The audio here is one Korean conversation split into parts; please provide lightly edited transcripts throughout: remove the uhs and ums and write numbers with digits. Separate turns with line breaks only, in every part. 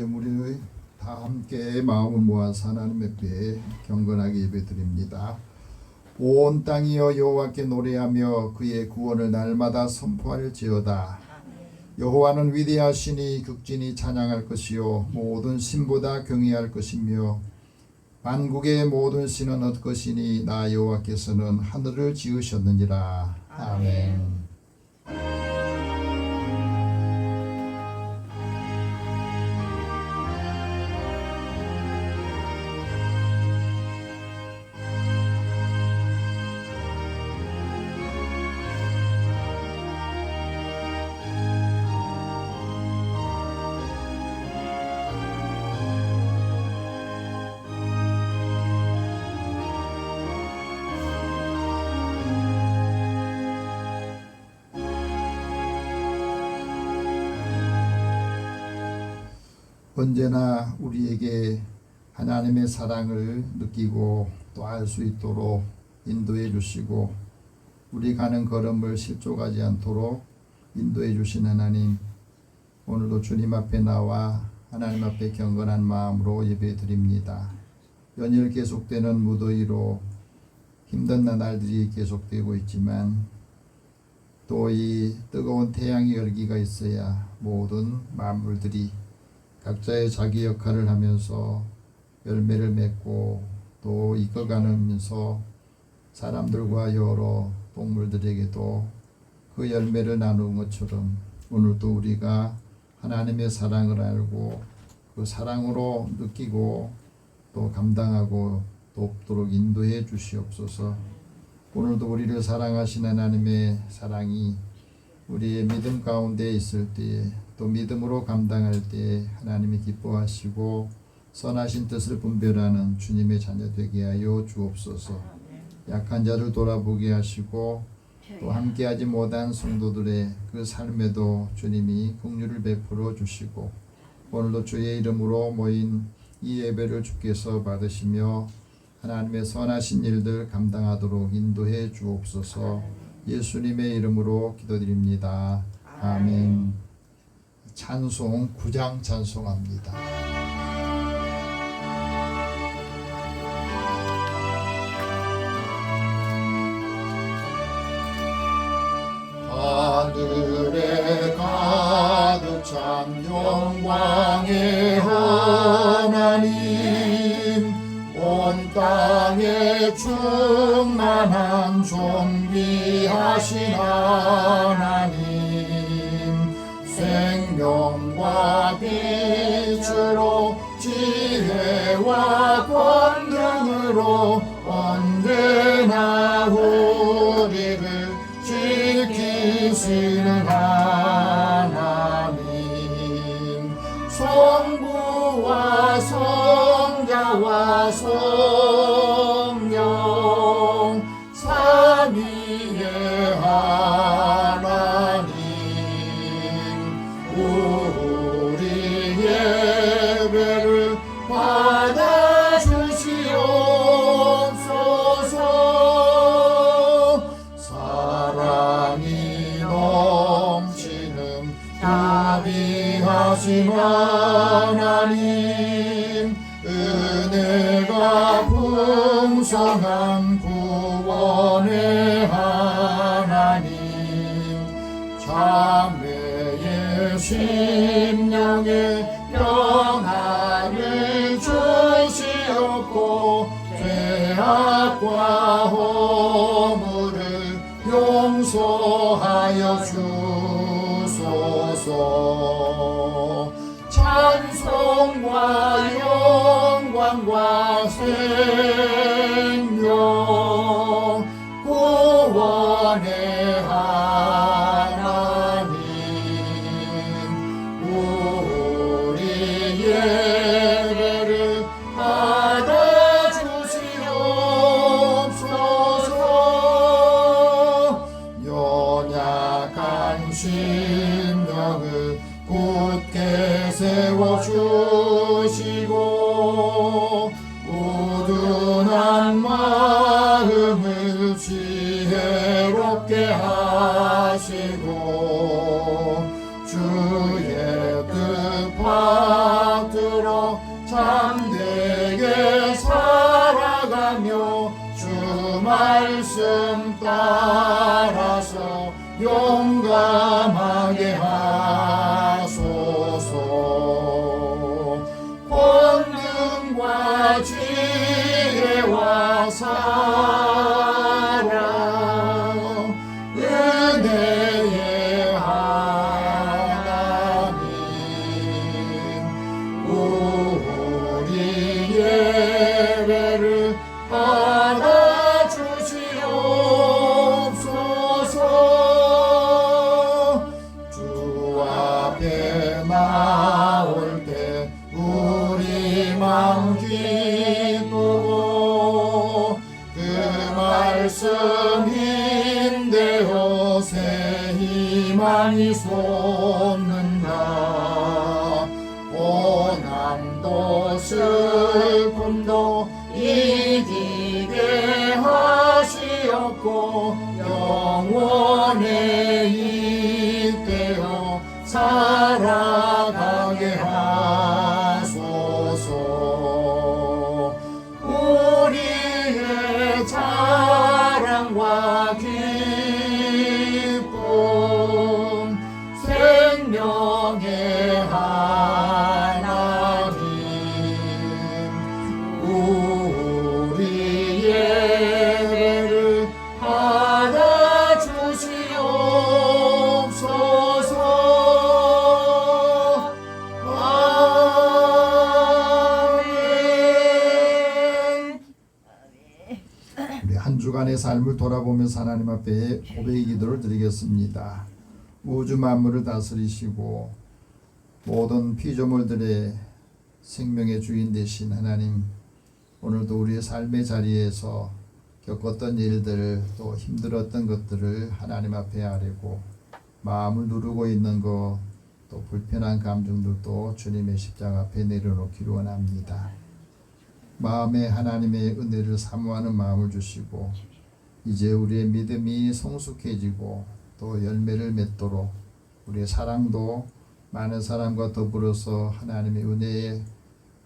지금 우리 다 함께 마음을 모아서 하나님의 앞에 경건하게 예배드립니다. 온 땅이여 여호와께 노래하며 그의 구원을 날마다 선포할지어다. 여호와는 위대하시니 극진히 찬양할 것이요 모든 신보다 경외할 것이며 만국의 모든 신은 얻것이니 나 여호와께서는 하늘을 지으셨느니라. 아멘. 언제나 우리에게 하나님의 사랑을 느끼고 또 알 수 있도록 인도해 주시고 우리 가는 걸음을 실족하지 않도록 인도해 주신 하나님, 오늘도 주님 앞에 나와 하나님 앞에 경건한 마음으로 예배 드립니다. 연일 계속되는 무더위로 힘든 나날들이 계속되고 있지만 또 이 뜨거운 태양의 열기가 있어야 모든 만물들이 각자의 자기 역할을 하면서 열매를 맺고 또 이끌어가면서 사람들과 여러 동물들에게도 그 열매를 나누는 것처럼 오늘도 우리가 하나님의 사랑을 알고 그 사랑으로 느끼고 또 감당하고 돕도록 인도해 주시옵소서. 오늘도 우리를 사랑하신 하나님의 사랑이 우리의 믿음 가운데 있을 때에 또 믿음으로 감당할 때에 하나님이 기뻐하시고 선하신 뜻을 분별하는 주님의 자녀 되게 하여 주옵소서. 약한 자를 돌아보게 하시고 또 함께하지 못한 성도들의 그 삶에도 주님이 긍휼을 베풀어 주시고 오늘도 주의 이름으로 모인 이 예배를 주께서 받으시며 하나님의 선하신 일들 감당하도록 인도해 주옵소서. 예수님의 이름으로 기도드립니다. 아멘. 찬송 9장 찬송합니다. 하늘에 가득 찬 영광의 하나님, 온 땅에 충만한 존귀하신 하나님, 생명과 빛으로 지혜와 권능으로 언제나 우리를 지키시는 하나님, 성부와 성자와 성령 삼위의 하나님, 우리 예배를 받아주시옵소서. 사랑이 넘치는 자비하신 하나님, 은혜가 풍성한 구원의 하나님, 자매의 심령에 평안을 주시옵고 죄악과 허물을 용서하여 주소서. 찬송과 영광과 생명 구원의 하나님, 우리 예배를 받아주시옵소서. 연약한 심령을 굳게 세워주시고 우둔한 마음을 지혜롭게 하시고 주의 뜻 받들 말씀 따라서 용감하게 하소서. 권능과 지혜와 사랑 은혜의 하나님 우리 예배를 받아주시옵소서. 주 앞에 나올 때 우리 마음 기쁘고 그 말씀 힘되어 새 희망이 솟는다. 고난도 슬픔도 이기게 하시옵고 영원에 잇대어 살아가게 하소서. 우리의 자랑과 기쁨 생명의 하나님 우리 예배를 받아주시옵소서. 아멘.
우리 한 주간의 삶을 돌아보면서 하나님 앞에 고백의 기도를 드리겠습니다. 우주 만물을 다스리시고 모든 피조물들의 생명의 주인 되신 하나님, 오늘도 우리의 삶의 자리에서 겪었던 일들 또 힘들었던 것들을 하나님 앞에 아뢰고 마음을 누르고 있는 것 또 불편한 감정들도 주님의 십자가 앞에 내려놓기를 원합니다. 마음에 하나님의 은혜를 사모하는 마음을 주시고 이제 우리의 믿음이 성숙해지고 또 열매를 맺도록 우리의 사랑도 많은 사람과 더불어서 하나님의 은혜에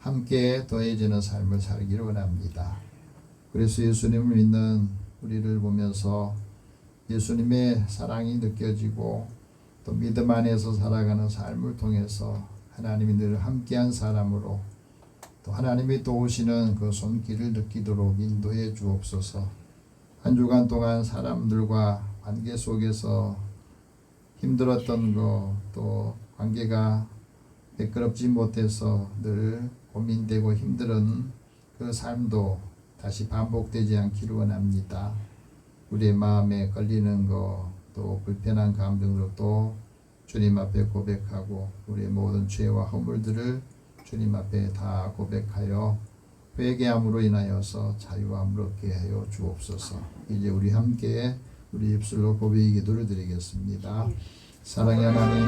함께 더해지는 삶을 살기를 원합니다. 그래서 예수님을 믿는 우리를 보면서 예수님의 사랑이 느껴지고 또 믿음 안에서 살아가는 삶을 통해서 하나님이 늘 함께한 사람으로 또 하나님이 도우시는 그 손길을 느끼도록 인도해 주옵소서. 한 주간 동안 사람들과 관계 속에서 힘들었던 것 또 관계가 매끄럽지 못해서 늘 고민되고 힘든 그 삶도 다시 반복되지 않기를 원합니다. 우리의 마음에 걸리는 것 또 불편한 감정들도 주님 앞에 고백하고 우리의 모든 죄와 허물들을 주님 앞에 다 고백하여 회개함으로 인하여서 자유함을 얻게 하여 주옵소서. 이제 우리 함께 우리 입술로 고백의 기도를 드리겠습니다. 사랑의 하나님,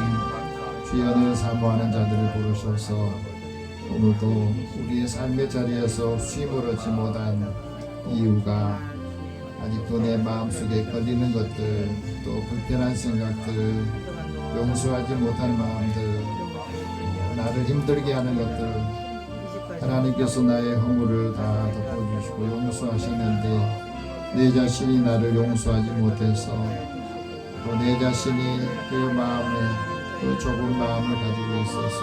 주의 은혜를 사모하는 자들을 부르셔서 오늘도 우리의 삶의 자리에서 쉼을 얻지 못한 이유가 아직도 내 마음속에 걸리는 것들 또 불편한 생각들 용서하지 못한 마음들 나를 힘들게 하는 것들 하나님께서 나의 허물을 다 덮어주시고 용서하셨는데 내 자신이 나를 용서하지 못해서 또 내 자신이 그 마음에 그 좁은 마음을 가지고 있어서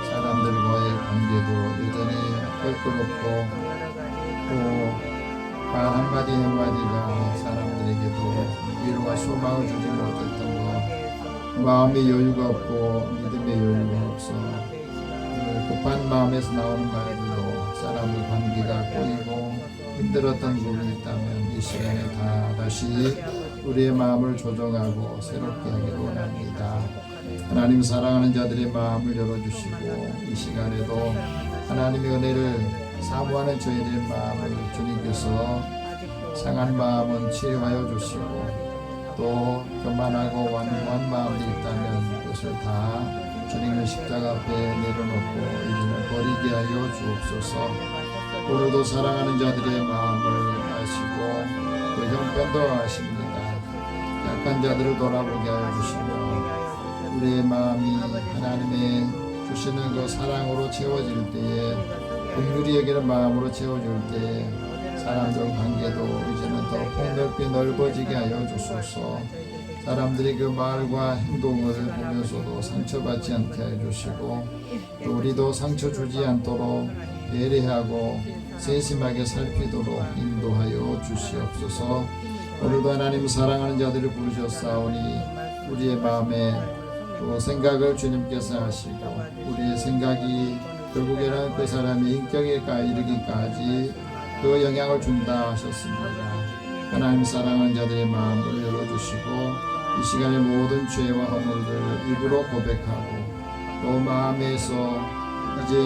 사람들과의 관계도 여전히 껄끄럽고 또 말 한마디 한마디가 사람들에게도 위로와 소망을 주지 못했던 것 마음의 여유가 없고 믿음의 여유가 없어 급한 마음에서 나오는 말들로 사람들 관계가 꼬이고 힘들었던 부분이 있다면 이 시간에 다 다시 우리의 마음을 조정하고 새롭게 하기를 원합니다. 하나님 사랑하는 자들의 마음을 열어주시고 이 시간에도 하나님의 은혜를 사모하는 저희들의 마음을 주님께서 상한 마음은 치유하여 주시고 또 교만하고 완고한 마음이 있다면 그것을 다 주님의 십자가 앞에 내려놓고 이제는 버리게 하여 주옵소서. 오늘도 사랑하는 자들의 마음을 아시고 그 형편도 아십니다. 약한 자들을 돌아보게 하여 주시며 우리의 마음이 하나님의 주시는 그 사랑으로 채워질 때에 긍휼히 여기는 마음으로 채워줄 때에 사람들 관계도 이제는 더 폭넓게 넓어지게 하여 주소서. 사람들이 그 말과 행동을 보면서도 상처받지 않게 해주시고 또 우리도 상처 주지 않도록 배려하고 세심하게 살피도록 인도하여 주시옵소서. 오늘도 하나님 사랑하는 자들을 부르셨사오니 우리의 마음에 또 생각을 주님께서 하시고 우리의 생각이 결국에는 그 사람의 인격에 이르기까지 그 영향을 준다 하셨습니다. 하나님 사랑하는 자들의 마음을 열어주시고 이 시간에 모든 죄와 허물들을 입으로 고백하고 또 마음에서 이제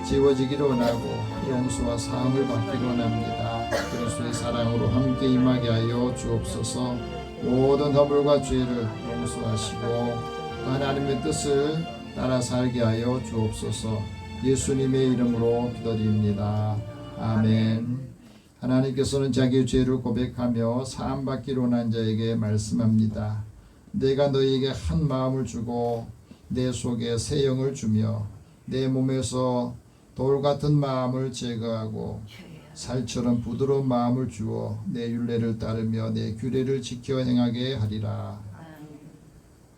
지워지기를 원하고 용서와 사함을 받기를 원합니다. 그리스도의 사랑으로 함께 임하게 하여 주옵소서. 모든 허물과 죄를 용서하시고 또 하나님의 뜻을 따라 살게 하여 주옵소서. 예수님의 이름으로 기도드립니다. 아멘. 하나님께서는 자기의 죄를 고백하며 사함받기로 원한 자에게 말씀합니다. 내가 너희에게 한 마음을 주고 내 속에 새 영을 주며 내 몸에서 돌같은 마음을 제거하고 살처럼 부드러운 마음을 주어 내 율례를 따르며 내 규례를 지켜 행하게 하리라.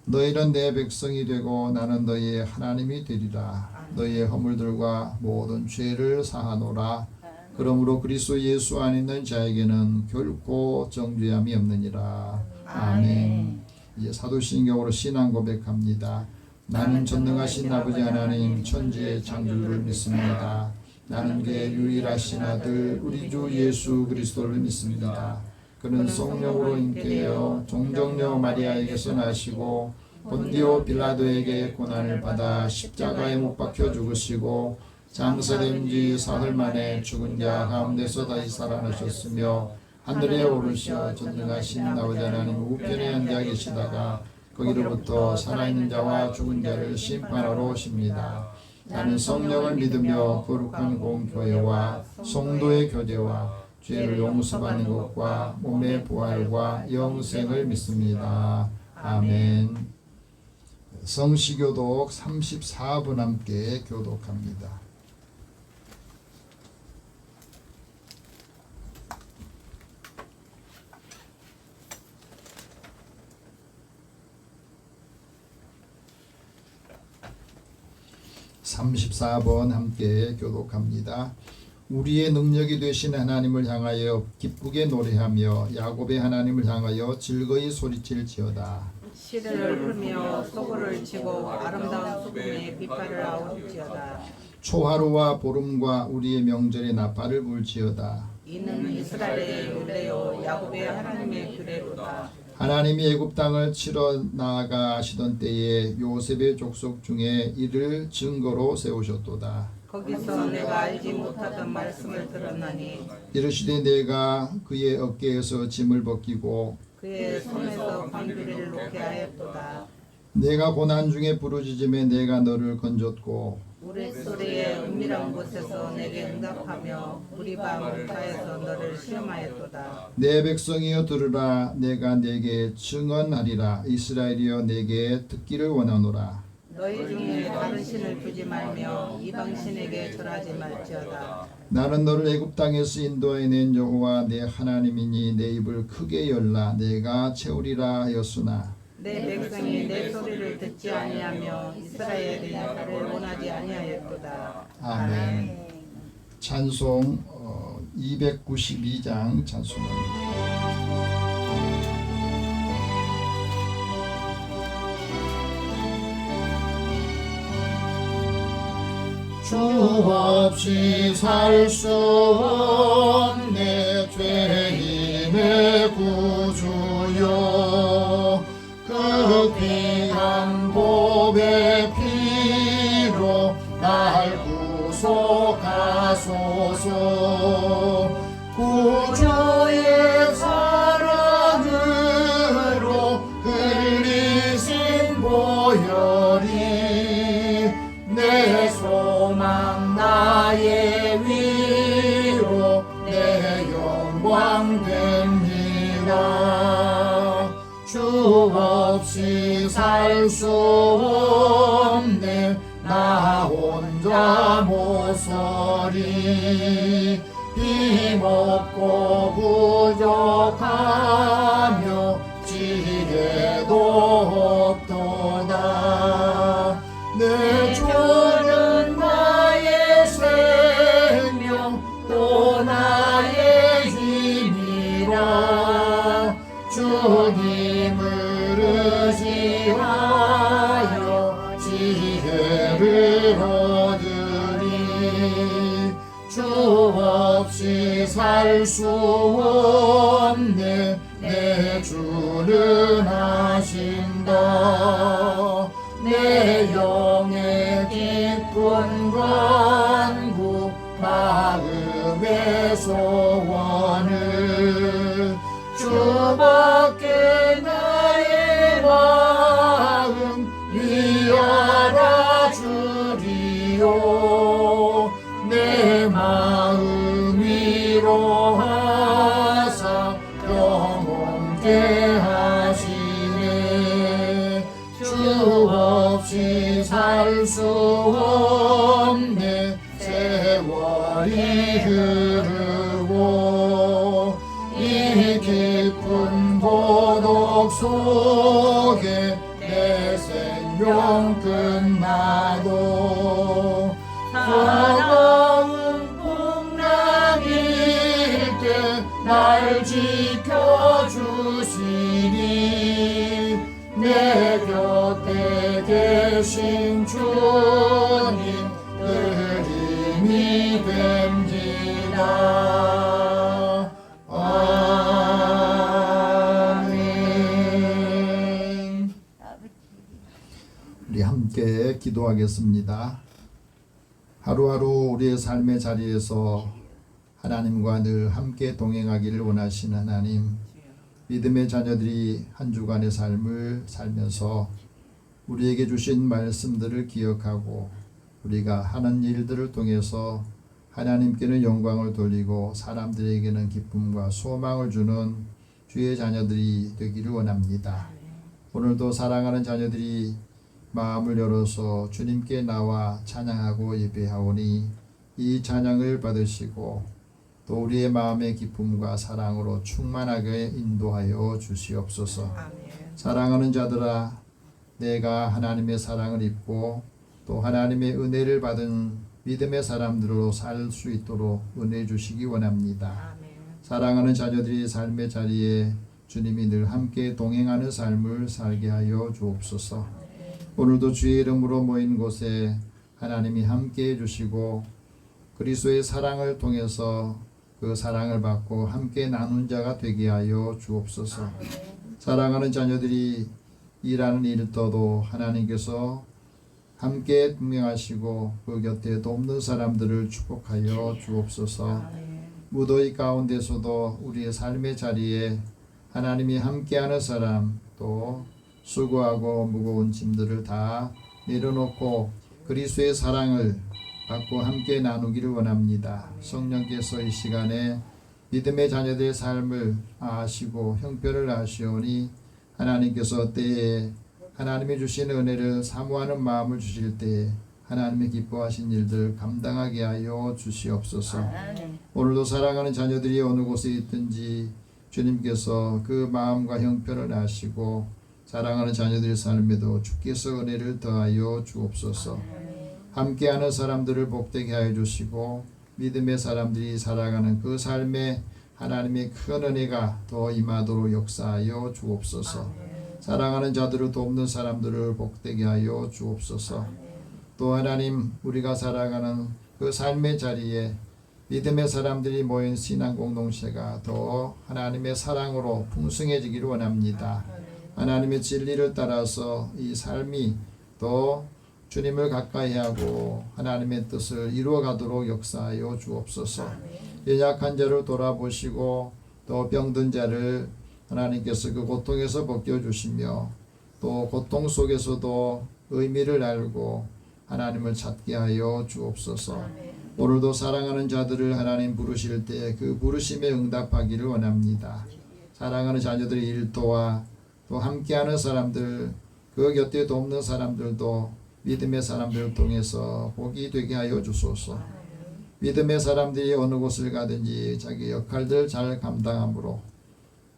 너희는 내 백성이 되고 나는 너희의 하나님이 되리라. 너희의 허물들과 모든 죄를 사하노라. 그러므로 그리스도 예수 안에 있는 자에게는 결코 정죄함이 없느니라. 아멘. 이제 사도신경으로 신앙 고백합니다. 나는 전능하신 아버지 하나님 천지의 창조주를 믿습니다. 나는 그의 유일하신 아들 우리 주 예수 그리스도를 믿습니다. 그는 성령으로 잉태하여 종정녀 마리아에게서 나시고 본디오 빌라도에게 고난을 받아 십자가에 못 박혀 죽으시고 장사된 지 사흘 만에 죽은 자 가운데서 다시 살아나셨으며 하늘에 오르시어 전능하신 아버지 하나님 우편에 앉아 계시다가 거기로부터 살아있는 자와 죽은 자를 심판하러 오십니다. 나는 성령을 믿으며 거룩한 공교회와 성도의 교제와 죄를 용서받는 것과 몸의 부활과 영생을 믿습니다. 아멘. 성시교독 34분 함께 교독합니다. (34번) 함께 교독합니다. 우리의 능력이 되신 하나님을 향하여 기쁘게 노래하며 야곱의 하나님을 향하여 즐거이 소리칠지어다.
시를 흐르며 소고를 치고 아름다운 수금에 비파를 아울지어다.
초하루와 보름과 우리의 명절에 나팔을 불지어다.
이는 이스라엘의 율례요 야곱의 하나님의 규례로다.
하나님이 애굽 땅을 치러 나아가시던 때에 요셉의 족속 중에 이를 증거로 세우셨도다.
거기서 내가 알지 못하던 말씀을 들었나니
이르시되 내가 그의 어깨에서 짐을 벗기고
그의 손에서 광주리를 놓게 하였도다.
내가 고난 중에 부르짖음에 내가 너를 건졌고
우레소리의 은밀한 곳에서 내게 응답하며 우리바 목가에서 너를 시험하였도다.
내 백성이여 들으라. 내가 내게 증언하리라. 이스라엘이여 내게 듣기를 원하노라.
너희 중에 다른 신을 두지 말며 이방신에게 절하지 말지어다.
나는 너를 애굽 땅에서 인도하여 낸 여호와 내 하나님이니 내 입을 크게 열라. 내가 채우리라 하였으나
내 백성이 내 소리를 듣지 아니하며 이스라엘이 나를 원하지 아니하였도다.
아멘. 찬송 292장 찬송합니다. 주 없이 살 수 없네 죄인의 구주여 그 귀한 보배 피로 날 구속하소서. 구주의 사랑으로 흘리신 보혈이 내 소망 나의 위로 내 영광 됩니다. 주 없이 살 수 없네 나 혼자 못 서리. 힘없고 부족하며 지혜도 없도다. 내 주는 나의 생명 또 나의 힘이라. 주님을 의지하여 지혜를 얻으리. 주 없이 살 수 없네. 내 주는 하신다. 내 영의 깊은 간구 마음의 소원을 주밖에 나의 마음 위하라 주리요. 내 마음 위로하사 영원케 하시네. 주 없이 살 수 없네. 세월이 흐르고 이 깊은 고독 속에 내 생명 끝나도 사랑은 풍랑일 때 날 지켜주시니. 내 곁에 계신 주님 늘 힘이 됩니다. 아멘. 우리 함께 기도하겠습니다. 하루하루 우리의 삶의 자리에서 하나님과 늘 함께 동행하기를 원하시는 하나님, 믿음의 자녀들이 한 주간의 삶을 살면서 우리에게 주신 말씀들을 기억하고 우리가 하는 일들을 통해서 하나님께는 영광을 돌리고 사람들에게는 기쁨과 소망을 주는 주의 자녀들이 되기를 원합니다. 오늘도 사랑하는 자녀들이 마음을 열어서 주님께 나와 찬양하고 예배하오니 이 찬양을 받으시고 또 우리의 마음의 기쁨과 사랑으로 충만하게 인도하여 주시옵소서. 사랑하는 자들아, 내가 하나님의 사랑을 입고 또 하나님의 은혜를 받은 믿음의 사람들로 살 수 있도록 은혜 주시기 원합니다. 사랑하는 자녀들이 삶의 자리에 주님이 늘 함께 동행하는 삶을 살게 하여 주옵소서. 오늘도 주의 이름으로 모인 곳에 하나님이 함께 해주시고 그리스도의 사랑을 통해서 그 사랑을 받고 함께 나눈 자가 되게 하여 주옵소서. 사랑하는 자녀들이 일하는 일터도 하나님께서 함께 동행하시고 그 곁에 돕는 사람들을 축복하여 주옵소서. 무더위 가운데서도 우리의 삶의 자리에 하나님이 함께하는 사람, 또 수고하고 무거운 짐들을 다 내려놓고 그리스도의 사랑을 받고 함께 나누기를 원합니다. 성령께서 이 시간에 믿음의 자녀들의 삶을 아시고 형편을 아시오니 하나님께서 때에 하나님이 주신 은혜를 사모하는 마음을 주실 때에 하나님의 기뻐하신 일들 감당하게 하여 주시옵소서. 오늘도 사랑하는 자녀들이 어느 곳에 있든지 주님께서 그 마음과 형편을 아시고 사랑하는 자녀들의 삶에도 주께서 은혜를 더하여 주옵소서. 함께하는 사람들을 복되게 하여 주시고 믿음의 사람들이 살아가는 그 삶에 하나님의 큰 은혜가 더 임하도록 역사하여 주옵소서. 사랑하는 자들을 돕는 사람들을 복되게 하여 주옵소서. 또 하나님, 우리가 살아가는 그 삶의 자리에 믿음의 사람들이 모인 신앙 공동체가 더 하나님의 사랑으로 풍성해지기를 원합니다. 하나님의 진리를 따라서 이 삶이 더 주님을 가까이 하고 하나님의 뜻을 이루어가도록 역사하여 주옵소서. 연약한 자를 돌아보시고 또 병든 자를 하나님께서 그 고통에서 벗겨주시며 또 고통 속에서도 의미를 알고 하나님을 찾게 하여 주옵소서. 오늘도 사랑하는 자들을 하나님 부르실 때 그 부르심에 응답하기를 원합니다. 사랑하는 자녀들의 일터와 또 함께하는 사람들, 그 곁에 돕는 사람들도 믿음의 사람들을 통해서 복이 되게 하여 주소서. 믿음의 사람들이 어느 곳을 가든지 자기 역할들 잘 감당함으로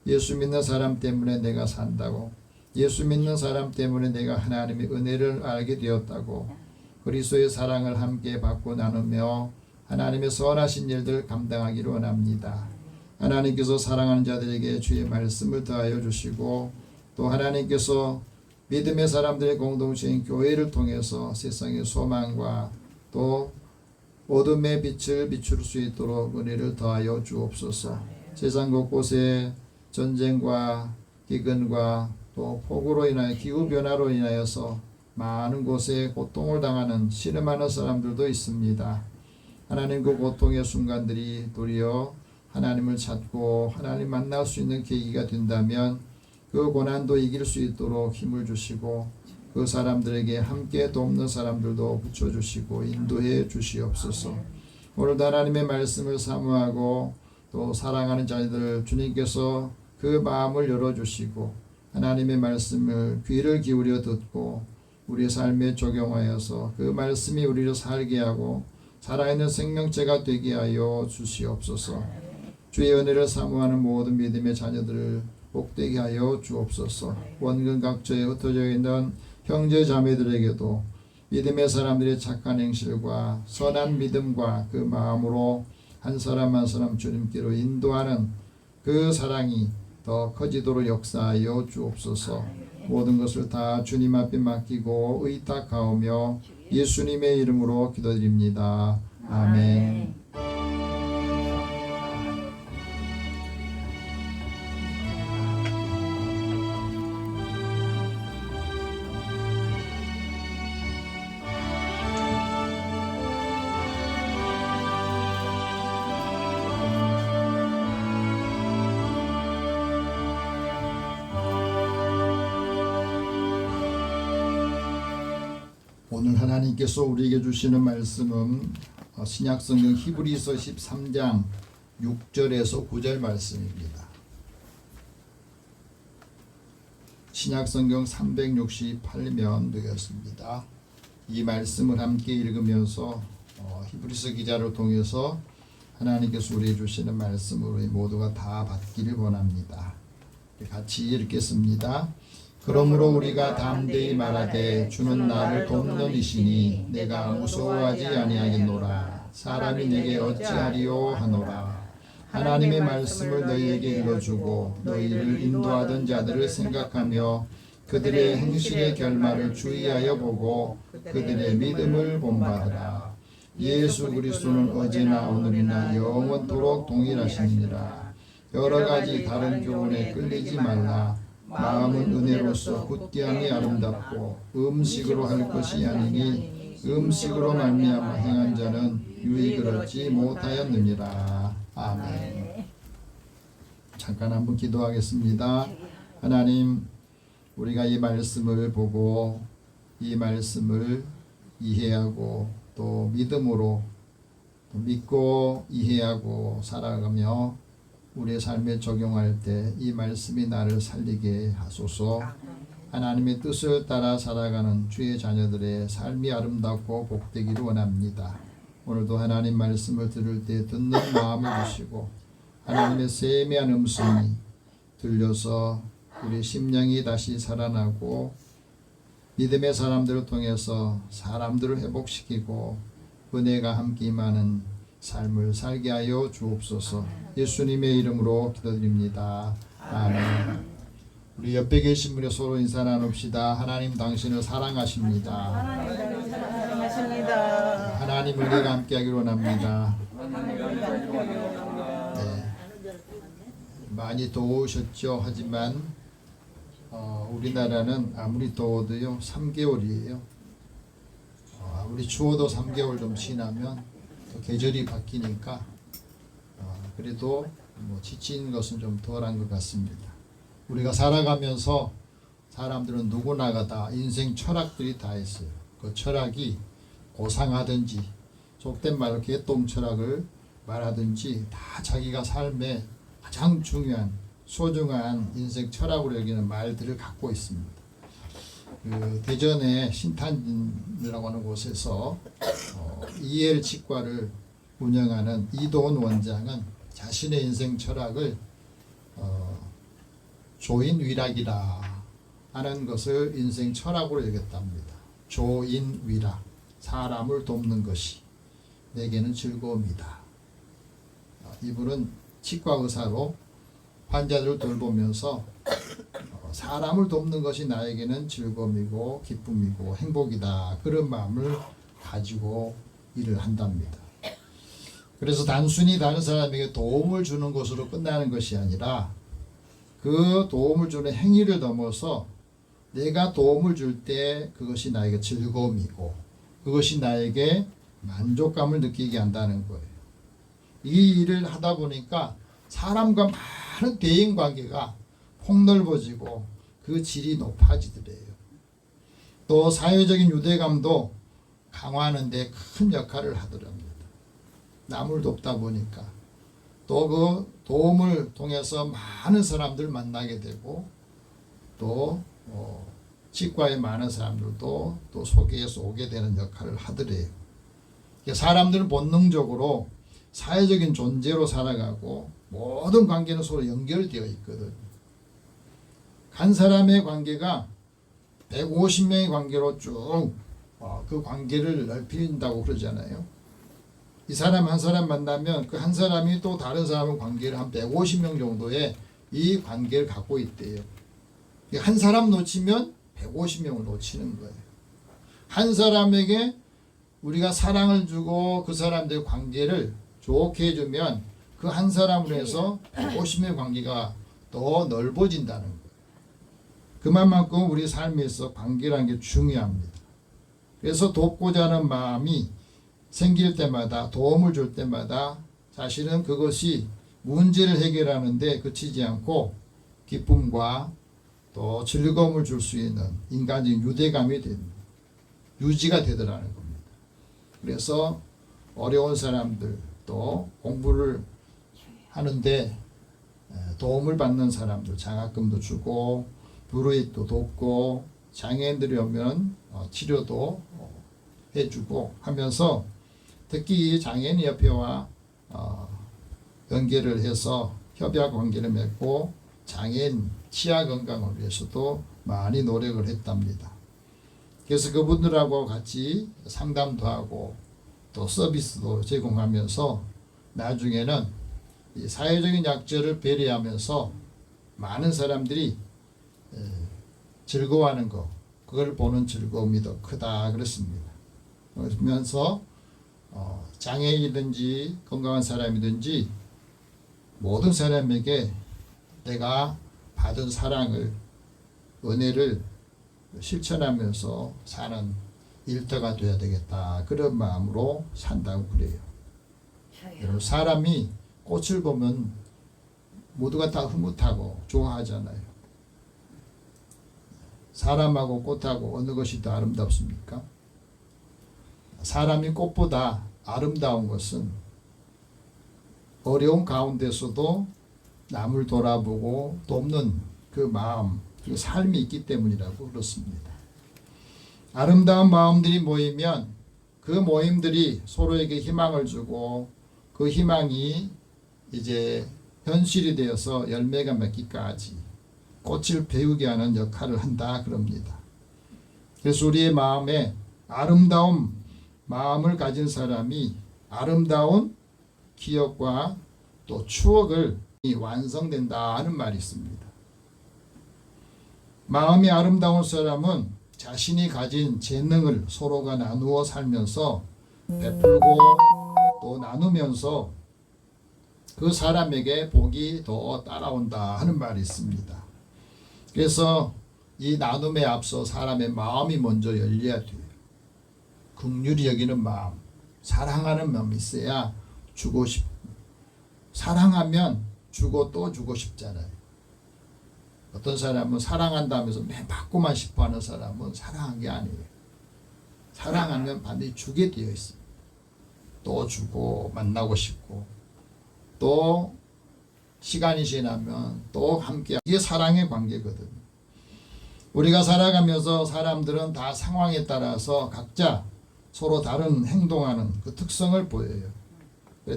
예수 믿는 사람 때문에 내가 산다고, 예수 믿는 사람 때문에 내가 하나님의 은혜를 알게 되었다고, 그리스도의 사랑을 함께 받고 나누며 하나님의 선하신 일들 감당하기를 원합니다. 하나님께서 사랑하는 자들에게 주의 말씀을 더하여 주시고, 또 하나님께서 믿음의 사람들의 공동체인 교회를 통해서 세상의 소망과 또 어둠의 빛을 비출 수 있도록 은혜를 더하여 주옵소서. 세상 곳곳에 전쟁과 기근과 또 폭우로 인하여 기후변화로 인하여서 많은 곳에 고통을 당하는 신음하는 사람들도 있습니다. 하나님, 그 고통의 순간들이 도리어 하나님을 찾고 하나님 만날 수 있는 계기가 된다면 그 고난도 이길 수 있도록 힘을 주시고, 그 사람들에게 함께 돕는 사람들도 붙여주시고 인도해 주시옵소서. 오늘도 하나님의 말씀을 사모하고 또 사랑하는 자들 주님께서 그 마음을 열어주시고 하나님의 말씀을 귀를 기울여 듣고 우리의 삶에 적용하여서 그 말씀이 우리를 살게 하고 살아있는 생명체가 되게 하여 주시옵소서. 주의 은혜를 사모하는 모든 믿음의 자녀들을 복되게 하여 주옵소서. 원근 각처에 흩어져 있는 형제 자매들에게도 믿음의 사람들의 착한 행실과 선한 믿음과 그 마음으로 한 사람 한 사람 주님께로 인도하는 그 사랑이 더 커지도록 역사하여 주옵소서. 모든 것을 다 주님 앞에 맡기고 의탁하오며 예수님의 이름으로 기도드립니다. 아멘. 오늘 하나님께서 우리에게 주시는 말씀은 신약성경 히브리서 13장 6절에서 9절 말씀입니다. 신약성경 368면 되겠습니다. 이 말씀을 함께 읽으면서 히브리서 기자를 통해서 하나님께서 우리에게 주시는 말씀을 우리 모두가 다 받기를 원합니다. 같이 읽겠습니다. 그러므로 우리가 담대히 말하되 주는 나를 돕는 이시니 내가 무서워하지 아니하겠노라. 사람이 내게 어찌하리요 하노라. 하나님의 말씀을 너희에게 읽어주고 너희를 인도하던 자들을 생각하며 그들의 행실의 결말을 주의하여 보고 그들의 믿음을 본받으라. 예수 그리스도는 어제나 오늘이나 영원토록 동일하시니라. 여러 가지 다른 교훈에 끌리지 말라. 마음은 은혜로서 굳게함이 아름답고 음식으로 할 것이 아니니 음식으로 말미암아 행한 자는 유익을 얻지 못하였느니라. 아멘. 잠깐 한번 기도하겠습니다. 하나님, 우리가 이 말씀을 보고 이 말씀을 이해하고 또 믿음으로 믿고 이해하고 살아가며 우리의 삶에 적용할 때 이 말씀이 나를 살리게 하소서. 하나님의 뜻을 따라 살아가는 주의 자녀들의 삶이 아름답고 복되기를 원합니다. 오늘도 하나님 말씀을 들을 때 듣는 마음을 주시고 하나님의 세미한 음성이 들려서 우리 심령이 다시 살아나고 믿음의 사람들을 통해서 사람들을 회복시키고 은혜가 함께 임하는 삶을 살게 하여 주옵소서. 예수님의 이름으로 기도드립니다. 아멘. 우리 옆에 계신 분이 서로 인사 나눕시다. 하나님 당신을 사랑하십니다. 하나님 은혜가 함께하기를 원합니다. 네. 많이 더우셨죠. 하지만 우리나라는 아무리 더워도요 3개월이에요. 아무리 추워도 3개월 좀 지나면 또 계절이 바뀌니까 그래도 지친 것은 좀 덜한 것 같습니다. 우리가 살아가면서 사람들은 누구나가 다 인생 철학들이 다 있어요. 그 철학이 고상하든지 속된 말로 개똥 철학을 말하든지 다 자기가 삶에 가장 중요한 소중한 인생 철학으로 여기는 말들을 갖고 있습니다. 그 대전의 신탄이라고 하는 곳에서 이엘 치과를 운영하는 이도원 원장은 자신의 인생 철학을 조인위락이라 하는 것을 인생 철학으로 여겼답니다. 조인위락, 사람을 돕는 것이 내게는 즐거움이다. 이분은 치과 의사로 환자들을 돌보면서 사람을 돕는 것이 나에게는 즐거움이고 기쁨이고 행복이다. 그런 마음을 가지고 일을 한답니다. 그래서 단순히 다른 사람에게 도움을 주는 것으로 끝나는 것이 아니라 그 도움을 주는 행위를 넘어서 내가 도움을 줄 때 그것이 나에게 즐거움이고 그것이 나에게 만족감을 느끼게 한다는 거예요. 이 일을 하다 보니까 사람과 많은 대인관계가 폭넓어지고 그 질이 높아지더래요. 또 사회적인 유대감도 강화하는 데 큰 역할을 하더랍니다. 남을 돕다 보니까 또 그 도움을 통해서 많은 사람들 만나게 되고 또 치과에 많은 사람들도 또 소개해서 오게 되는 역할을 하더래요. 사람들은 본능적으로 사회적인 존재로 살아가고 모든 관계는 서로 연결되어 있거든. 한 사람의 관계가 150명의 관계로 쭉 그 관계를 넓힌다고 그러잖아요. 이 사람 한 사람 만나면 그 한 사람이 또 다른 사람의 관계를 한 150명 정도의 이 관계를 갖고 있대요. 한 사람 놓치면 150명을 놓치는 거예요. 한 사람에게 우리가 사랑을 주고 그 사람들의 관계를 좋게 해주면 그 한 사람으로 해서 150명의 관계가 더 넓어진다는 거예요. 그만큼 우리 삶에서 관계라는 게 중요합니다. 그래서 돕고자 하는 마음이 생길 때마다 도움을 줄 때마다 사실은 그것이 문제를 해결하는 데 그치지 않고 기쁨과 또 즐거움을 줄 수 있는 인간적인 유대감이 됩니다. 유지가 되더라는 겁니다. 그래서 어려운 사람들 또 공부를 하는데 도움을 받는 사람들 장학금도 주고 불우이도 돕고 장애인들이 오면 치료도 해주고 하면서 특히 장애인협회와 연계를 해서 협약 관계를 맺고 장애인 치아 건강을 위해서도 많이 노력을 했답니다. 그래서 그분들하고 같이 상담도 하고 또 서비스도 제공하면서 나중에는 이 사회적인 약자를 배려하면서 많은 사람들이 즐거워하는 것, 그걸 보는 즐거움이 더 크다 그랬습니다. 그러면서 장애인이든지 건강한 사람이든지 모든 사람에게 내가 받은 사랑을 은혜를 실천하면서 사는 일터가 되어야 되겠다 그런 마음으로 산다고 그래요. 여러분 사람이 꽃을 보면 모두가 다 흐뭇하고 좋아하잖아요. 사람하고 꽃하고 어느 것이 더 아름답습니까? 사람이 꽃보다 아름다운 것은 어려운 가운데서도 남을 돌아보고 돕는 그 마음, 그 삶이 있기 때문이라고 그렇습니다. 아름다운 마음들이 모이면 그 모임들이 서로에게 희망을 주고 그 희망이 이제 현실이 되어서 열매가 맺기까지 꽃을 배우게 하는 역할을 한다 그럽니다. 그래서 우리의 마음에 아름다운 마음을 가진 사람이 아름다운 기억과 또 추억을 완성된다 하는 말이 있습니다. 마음이 아름다운 사람은 자신이 가진 재능을 서로가 나누어 살면서 베풀고 또 나누면서 그 사람에게 복이 더 따라온다 하는 말이 있습니다. 그래서 이 나눔에 앞서 사람의 마음이 먼저 열려야 돼요. 긍휼히 여기는 마음, 사랑하는 마음이 있어야 주고 사랑하면 주고 또 주고 싶잖아요. 어떤 사람은 사랑한다면서 맨 받고만 싶어하는 사람은 사랑한 게 아니에요. 사랑하면 반드시 주게 되어 있습니다. 또 주고 만나고 싶고 또 시간이 지나면 또 함께, 이게 사랑의 관계거든요. 우리가 살아가면서 사람들은 다 상황에 따라서 각자 서로 다른 행동하는 그 특성을 보여요.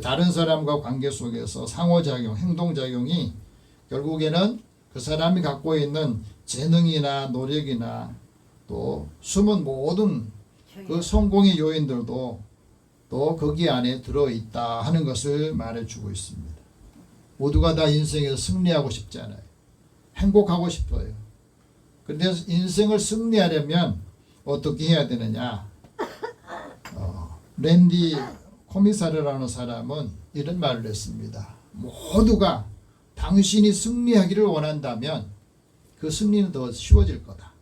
다른 사람과 관계 속에서 상호작용, 행동작용이 결국에는 그 사람이 갖고 있는 재능이나 노력이나 또 숨은 모든 그 성공의 요인들도 또 거기 안에 들어있다 하는 것을 말해주고 있습니다. 모두가 다 인생에서 승리하고 싶잖아요. 행복하고 싶어요. 그런데 인생을 승리하려면 어떻게 해야 되느냐? 랜디 코미사르라는 사람은 이런 말을 했습니다. 모두가 당신이 승리하기를 원한다면 그 승리는 더 쉬워질 거다.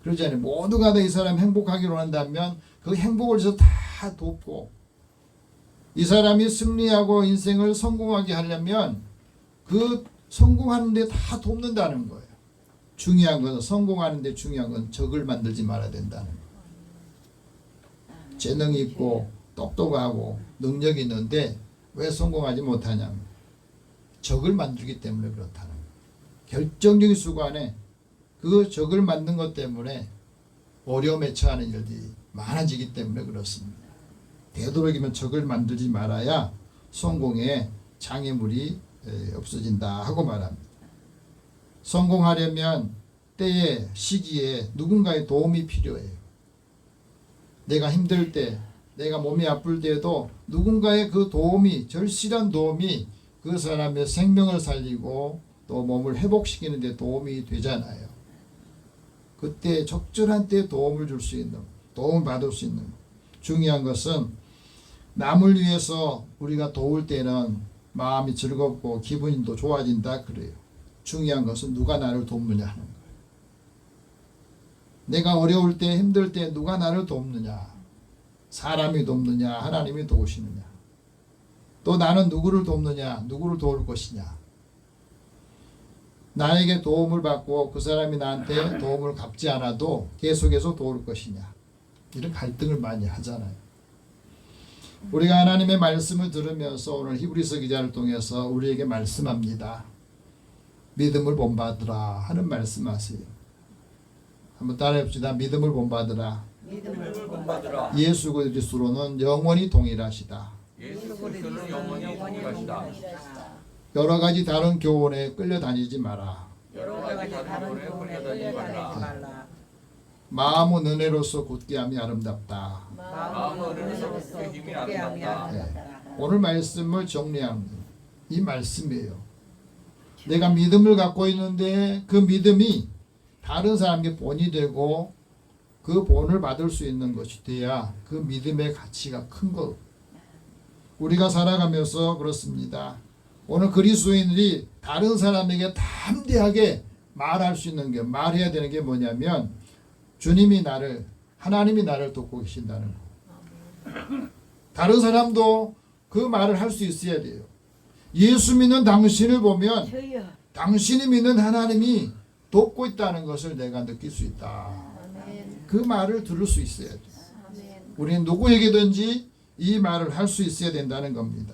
그러잖아요. 모두가 다 이 사람 행복하기를 원한다면 그 행복을 위해서 다 돕고, 이 사람이 승리하고 인생을 성공하게 하려면 그 성공하는 데 다 돕는다는 거예요. 중요한 것은, 성공하는 데 중요한 건 적을 만들지 말아야 된다는 거예요. 재능이 있고 똑똑하고 능력이 있는데 왜 성공하지 못하냐면 적을 만들기 때문에 그렇다는 거예요. 결정적인 순간에 그 적을 만든 것 때문에 어려움에 처하는 일들이 많아지기 때문에 그렇습니다. 되도록이면 적을 만들지 말아야 성공에 장애물이 없어진다 하고 말합니다. 성공하려면 때에, 시기에 누군가의 도움이 필요해요. 내가 힘들 때, 내가 몸이 아플 때에도 누군가의 그 도움이, 절실한 도움이 그 사람의 생명을 살리고 또 몸을 회복시키는 데 도움이 되잖아요. 그때 적절한 때에 도움을 줄 수 있는, 도움을 받을 수 있는, 중요한 것은 남을 위해서 우리가 도울 때는 마음이 즐겁고 기분이 또 좋아진다 그래요. 중요한 것은 누가 나를 돕느냐 하는 거예요. 내가 어려울 때, 힘들 때 누가 나를 돕느냐? 사람이 돕느냐? 하나님이 도우시느냐? 또 나는 누구를 돕느냐? 누구를 도울 것이냐? 나에게 도움을 받고 그 사람이 나한테 도움을 갚지 않아도 계속해서 도울 것이냐? 이런 갈등을 많이 하잖아요. 우리가 하나님의 말씀을 들으면서 오늘 히브리서 기자를 통해서 우리에게 말씀합니다. 믿음을 본받으라 하는 말씀하세요. 한번 따라해봅시다. 믿음을 본받으라.
믿음을
본받으라.
예수 그리스도로는 영원히 동일하시다.
예수 그리스도는 영원히 동일하시다.
여러 가지 다른 교훈에 끌려다니지 마라.
여러 가지 다른 교훈에 끌려다니지 말라.
마음은 은혜로서 곧게함이 아름답다.
마음은 은혜로서 힘이 아름답다.
오늘 말씀을 정리한 이 말씀이에요. 내가 믿음을 갖고 있는데 그 믿음이 다른 사람에게 본이 되고 그 본을 받을 수 있는 것이 돼야 그 믿음의 가치가 큰 것. 우리가 살아가면서 그렇습니다. 오늘 그리스도인들이 다른 사람에게 담대하게 말할 수 있는 게, 말해야 되는 게 뭐냐면 주님이 나를, 하나님이 나를 돕고 계신다는 거. 다른 사람도 그 말을 할 수 있어야 돼요. 예수 믿는 당신을 보면 당신이 믿는 하나님이 돕고 있다는 것을 내가 느낄 수 있다. 그 말을 들을 수 있어야 돼. 우리는 누구에게든지 이 말을 할 수 있어야 된다는 겁니다.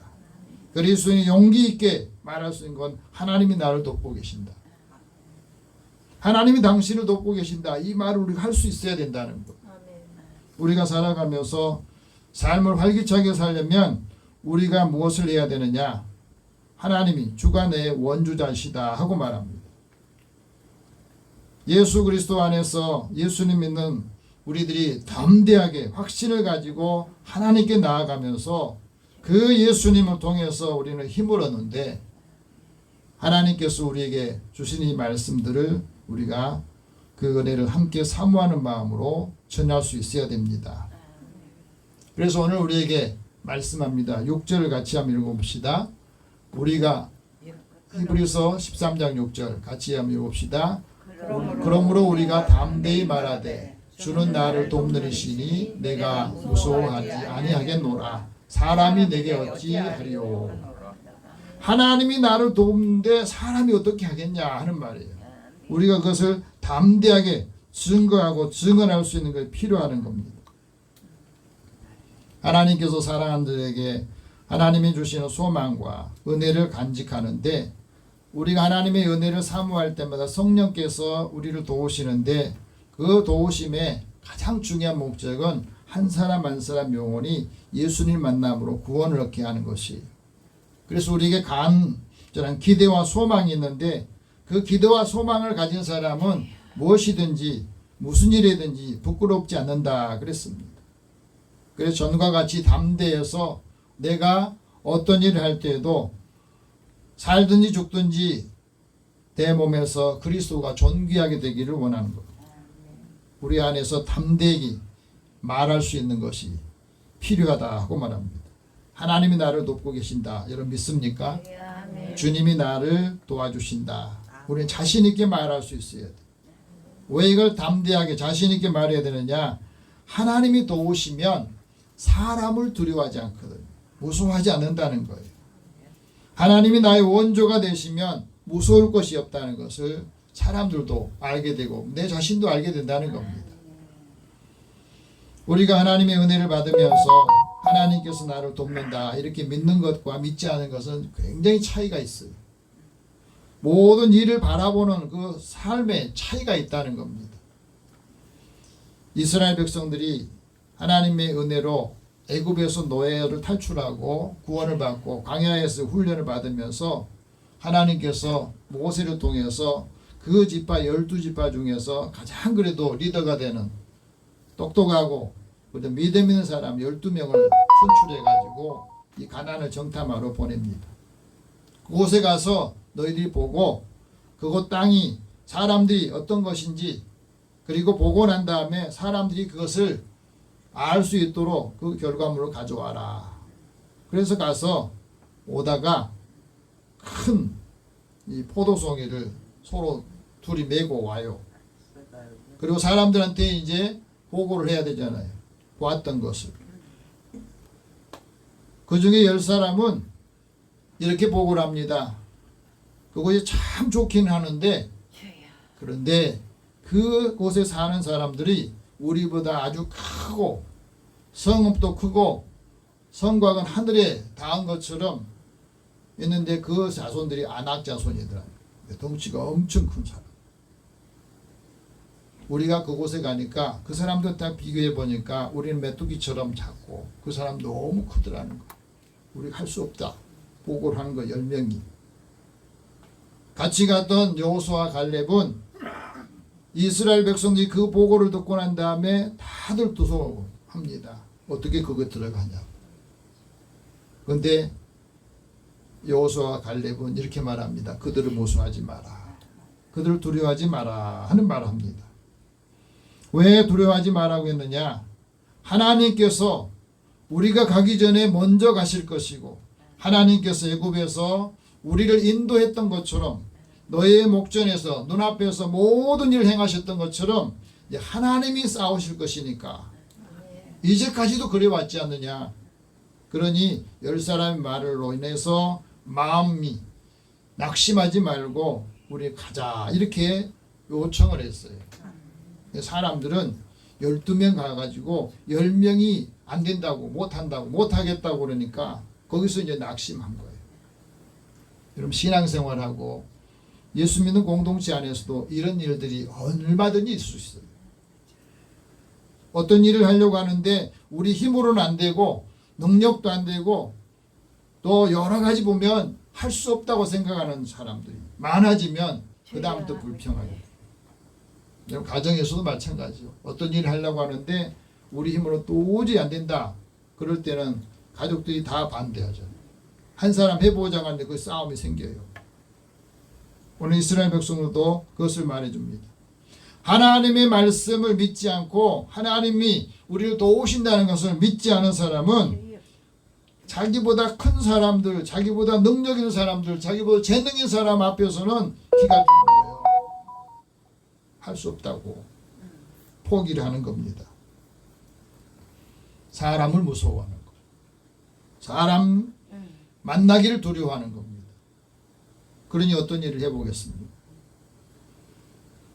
그리스도인이 용기 있게 말할 수 있는 건 하나님이 나를 돕고 계신다. 하나님이 당신을 돕고 계신다. 이 말을 우리가 할 수 있어야 된다는 것. 우리가 살아가면서 삶을 활기차게 살려면 우리가 무엇을 해야 되느냐? 하나님이 주관의 원주자시다 하고 말합니다. 예수 그리스도 안에서 예수님 믿는 우리들이 담대하게 확신을 가지고 하나님께 나아가면서 그 예수님을 통해서 우리는 힘을 얻는데, 하나님께서 우리에게 주신 이 말씀들을 우리가 그 은혜를 함께 사모하는 마음으로 전할 수 있어야 됩니다. 그래서 오늘 우리에게 말씀합니다. 6절을 같이 한번 읽어봅시다. 우리가 히브리서 13장 6절 같이 한번 읽어봅시다. 그러므로 우리가 담대히 말하되 주는 나를 돕는 이시니 내가 무서워하지 아니하겠노라. 사람이 내게 어찌하리요. 하나님이 나를 돕는데 사람이 어떻게 하겠냐 하는 말이에요. 우리가 그것을 담대하게 증거하고 증언할 수 있는 것이 필요한 겁니다. 하나님께서 사랑하는 자에게 하나님이 주시는 소망과 은혜를 간직하는데, 우리가 하나님의 은혜를 사모할 때마다 성령께서 우리를 도우시는데 그 도우심의 가장 중요한 목적은 한 사람 한 사람 영혼이 예수님 만남으로 구원을 얻게 하는 것이. 그래서 우리에게 간절한 기대와 소망이 있는데 그 기대와 소망을 가진 사람은 무엇이든지 무슨 일이든지 부끄럽지 않는다 그랬습니다. 그래서 전과 같이 담대해서 내가 어떤 일을 할 때에도 살든지 죽든지 내 몸에서 그리스도가 존귀하게 되기를 원하는 것. 우리 안에서 담대히 말할 수 있는 것이 필요하다 하고 말합니다. 하나님이 나를 돕고 계신다. 여러분 믿습니까? 주님이 나를 도와주신다. 우리는 자신 있게 말할 수 있어야 돼. 왜 이걸 담대하게 자신 있게 말해야 되느냐? 하나님이 도우시면 사람을 두려워하지 않거든요. 무서워하지 않는다는 거예요. 하나님이 나의 원조가 되시면 무서울 것이 없다는 것을 사람들도 알게 되고 내 자신도 알게 된다는 겁니다. 우리가 하나님의 은혜를 받으면서 하나님께서 나를 돕는다 이렇게 믿는 것과 믿지 않은 것은 굉장히 차이가 있어요. 모든 일을 바라보는 그 삶에 차이가 있다는 겁니다. 이스라엘 백성들이 하나님의 은혜로 애굽에서 노예를 탈출하고 구원을 받고 광야에서 훈련을 받으면서 하나님께서 모세를 통해서 그 지파 12지파 중에서 가장 그래도 리더가 되는 똑똑하고 믿음 있는 사람 12명을 선출해 가지고 이 가나안을 정탐하러 보냅니다. 그곳에 가서 너희들이 보고 그곳 땅이 사람들이 어떤 것인지 그리고 보고 난 다음에 사람들이 그것을 알 수 있도록 그 결과물을 가져와라. 그래서 가서 오다가 큰 이 포도송이를 서로 둘이 메고 와요. 그리고 사람들한테 이제 보고를 해야 되잖아요. 보았던 것을. 그 중에 10사람은 이렇게 보고를 합니다. 그것이 참 좋긴 하는데 그런데 그곳에 사는 사람들이 우리보다 아주 크고 성읍도 크고 성곽은 하늘에 닿은 것처럼 있는데 그 자손들이 아낙 자손이더라. 덩치가 엄청 큰 사람. 우리가 그곳에 가니까 그 사람들 딱 비교해 보니까 우리는 메뚜기처럼 작고 그 사람 너무 크더라는 거. 우리가 할 수 없다. 보고를 하는 거 10명이. 같이 갔던 여호수아와 갈렙은 이스라엘 백성들이 그 보고를 듣고 난 다음에 다들 두서합니다. 어떻게 그거 들어가냐. 그런데 여호수아와 갈렙은 이렇게 말합니다. 그들을 모순하지 마라. 그들을 두려워하지 마라 하는 말을 합니다. 왜 두려워하지 말라고 했느냐? 하나님께서 우리가 가기 전에 먼저 가실 것이고 하나님께서 애굽에서 우리를 인도했던 것처럼 너의 목전에서 눈앞에서 모든 일을 행하셨던 것처럼 하나님이 싸우실 것이니까 이제까지도 그래왔지 않느냐. 그러니 10사람의 말로 인해서 마음이 낙심하지 말고 우리 가자 이렇게 요청을 했어요. 사람들은 12명 가가지고 10명이 안 된다고 못한다고 못하겠다고 그러니까 거기서 이제 낙심한 거예요. 여러분 신앙생활하고 예수 믿는 공동체 안에서도 이런 일들이 얼마든지 있을 수 있어요. 어떤 일을 하려고 하는데 우리 힘으로는 안 되고 능력도 안 되고 또 여러 가지 보면 할 수 없다고 생각하는 사람들이 많아지면 그 다음부터 불평하게. 여러분 가정에서도 마찬가지죠. 어떤 일을 하려고 하는데 우리 힘으로 도저히 안 된다. 그럴 때는 가족들이 다 반대하죠. 한 사람 해보자고 하는데 그 싸움이 생겨요. 오늘 이스라엘 백성들도 그것을 말해줍니다. 하나님의 말씀을 믿지 않고 하나님이 우리를 도우신다는 것을 믿지 않은 사람은 자기보다 큰 사람들, 자기보다 능력 있는 사람들, 자기보다 재능 있는 사람 앞에서는 기가 죽는 거예요. 할 수 없다고 포기를 하는 겁니다. 사람을 무서워하는 거. 사람 만나기를 두려워하는 겁니다. 그러니 어떤 일을 해보겠습니까?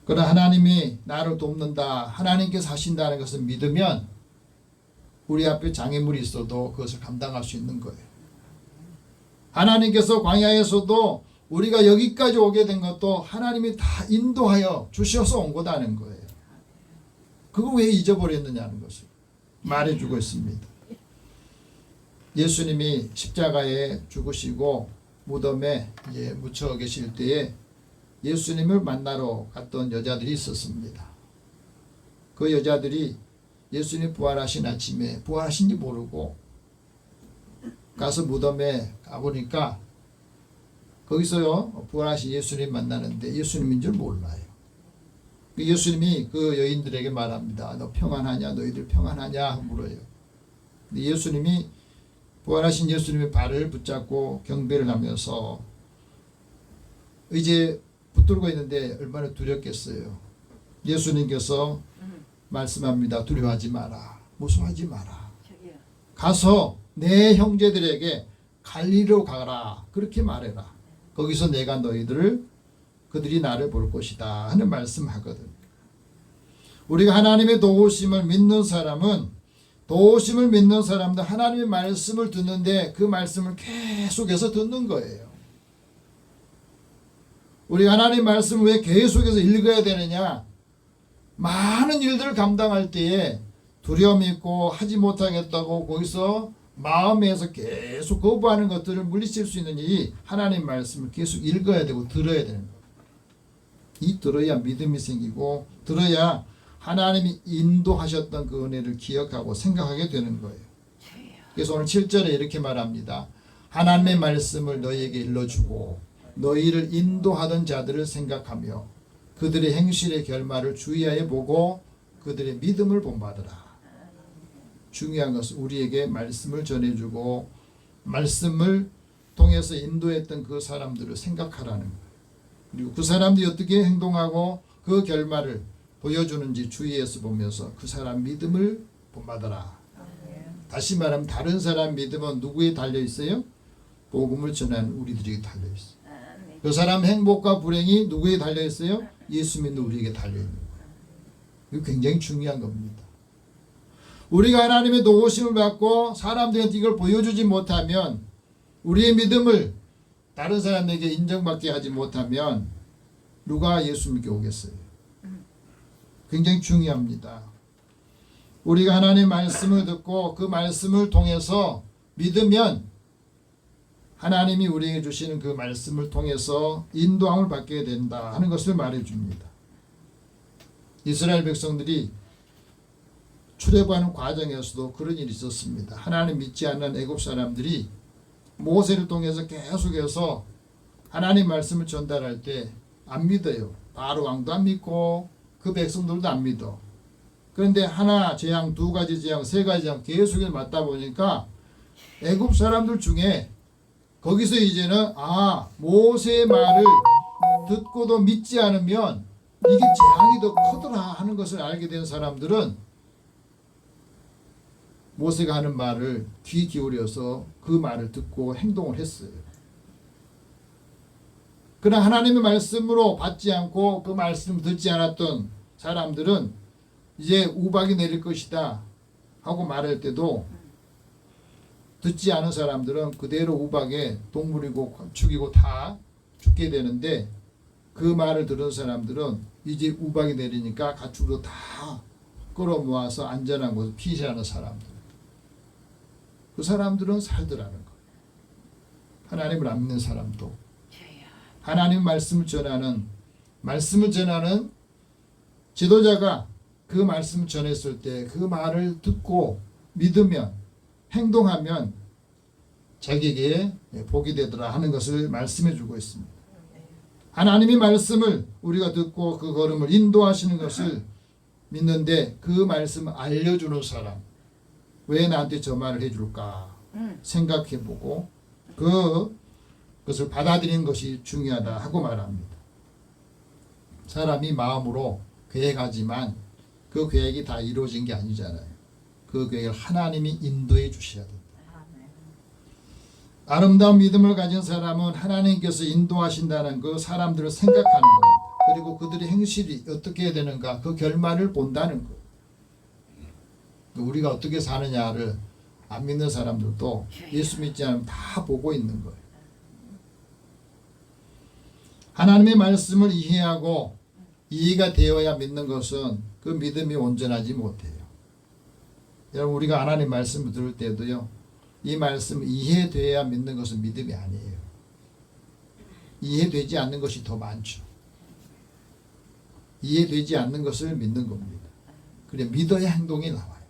그러나 하나님이 나를 돕는다, 하나님께서 하신다는 것을 믿으면 우리 앞에 장애물이 있어도 그것을 감당할 수 있는 거예요. 하나님께서 광야에서도 우리가 여기까지 오게 된 것도 하나님이 다 인도하여 주셔서 온 거다는 거예요. 그거 왜 잊어버렸느냐는 것을. 말해주고 있습니다. 예수님이 십자가에 죽으시고 무덤에 묻혀 계실 때에 예수님을 만나러 갔던 여자들이 있었습니다. 그 여자들이 예수님 부활하신 아침에 부활하신지 모르고 가서 무덤에 가보니까 거기서요 부활하신 예수님 만나는데 예수님인 줄 몰라요. 예수님이 그 여인들에게 말합니다. 너 평안하냐? 너희들 평안하냐? 물어요. 근데 예수님이 부활하신 예수님의 발을 붙잡고 경배를 하면서 이제 붙들고 있는데 얼마나 두렵겠어요. 예수님께서 말씀합니다. 두려워하지 마라. 무서워하지 마라. 가서 내 형제들에게 갈리로 가라. 그렇게 말해라. 거기서 내가 너희들을 그들이 나를 볼 것이다 하는 말씀하거든. 우리가 하나님의 도우심을 믿는 사람은 도우심을 믿는 사람도 하나님의 말씀을 듣는데 그 말씀을 계속해서 듣는 거예요. 우리가 하나님 말씀을 왜 계속해서 읽어야 되느냐? 많은 일들을 감당할 때에 두려움이 있고 하지 못하겠다고 거기서 마음에서 계속 거부하는 것들을 물리칠 수 있는 이 하나님 말씀을 계속 읽어야 되고 들어야 되는 거예요. 이 들어야 믿음이 생기고 들어야 하나님이 인도하셨던 그 은혜를 기억하고 생각하게 되는 거예요. 그래서 오늘 7절에 이렇게 말합니다. 하나님의 말씀을 너희에게 일러주고 너희를 인도하던 자들을 생각하며 그들의 행실의 결말을 주의하여 보고 그들의 믿음을 본받으라. 중요한 것은 우리에게 말씀을 전해주고 말씀을 통해서 인도했던 그 사람들을 생각하라는 거예요. 그리고 그 사람들이 어떻게 행동하고 그 결말을 보여주는지 주의해서 보면서 그 사람 믿음을 본받아라. 다시 말하면 다른 사람 믿음은 누구에 달려있어요? 복음을 전하는 우리들에게 달려있어요. 그 사람 행복과 불행이 누구에 달려있어요? 예수 믿는 우리에게 달려있는 거예요. 이거 굉장히 중요한 겁니다. 우리가 하나님의 도우심을 받고 사람들한테 이걸 보여주지 못하면 우리의 믿음을 다른 사람에게 인정받게 하지 못하면 누가 예수 믿게 오겠어요? 굉장히 중요합니다. 우리가 하나님의 말씀을 듣고 그 말씀을 통해서 믿으면 하나님이 우리에게 주시는 그 말씀을 통해서 인도함을 받게 된다 하는 것을 말해줍니다. 이스라엘 백성들이 출애굽하는 과정에서도 그런 일이 있었습니다. 하나님 믿지 않는 애굽 사람들이 모세를 통해서 계속해서 하나님 말씀을 전달할 때 안 믿어요. 바로 왕도 안 믿고 그 백성들도 안 믿어. 그런데 하나 재앙, 두 가지 재앙, 세 가지 재앙 계속해서 맞다 보니까 애굽 사람들 중에 거기서 이제는 모세의 말을 듣고도 믿지 않으면 이게 재앙이 더 크더라 하는 것을 알게 된 사람들은 모세가 하는 말을 귀 기울여서 그 말을 듣고 행동을 했어요. 그러나 하나님의 말씀으로 받지 않고 그 말씀을 듣지 않았던 사람들은 이제 우박이 내릴 것이다 하고 말할 때도 듣지 않은 사람들은 그대로 우박에 동물이고 건축이고 다 죽게 되는데 그 말을 들은 사람들은 이제 우박이 내리니까 가축으로 다 끌어모아서 안전한 곳을 피신하는 사람들. 그 사람들은 살더라는 거예요. 하나님을 안 믿는 사람도 하나님 말씀을 전하는 지도자가 그 말씀을 전했을 때 그 말을 듣고 믿으면 행동하면 자기에게 복이 되더라 하는 것을 말씀해 주고 있습니다. 하나님의 말씀을 우리가 듣고 그 걸음을 인도하시는 것을 믿는데 그 말씀을 알려주는 사람, 왜 나한테 저 말을 해줄까 생각해보고 그것을 받아들이는 것이 중요하다 하고 말합니다. 사람이 마음으로 계획하지만 그 계획이 다 이루어진 게 아니잖아요. 그 계획을 하나님이 인도해 주셔야 된다. 아름다운 믿음을 가진 사람은 하나님께서 인도하신다는 그 사람들을 생각하는 겁니다. 그리고 그들의 행실이 어떻게 해야 되는가 그 결말을 본다는 거예요. 우리가 어떻게 사느냐를 안 믿는 사람들도 예수 믿지 않으면 다 보고 있는 거예요. 하나님의 말씀을 이해하고 이해가 되어야 믿는 것은 그 믿음이 온전하지 못해요. 여러분 우리가 하나님 말씀을 들을 때도요. 이 말씀 이해돼야 믿는 것은 믿음이 아니에요. 이해되지 않는 것이 더 많죠. 이해되지 않는 것을 믿는 겁니다. 그래 믿어야 행동이 나와요.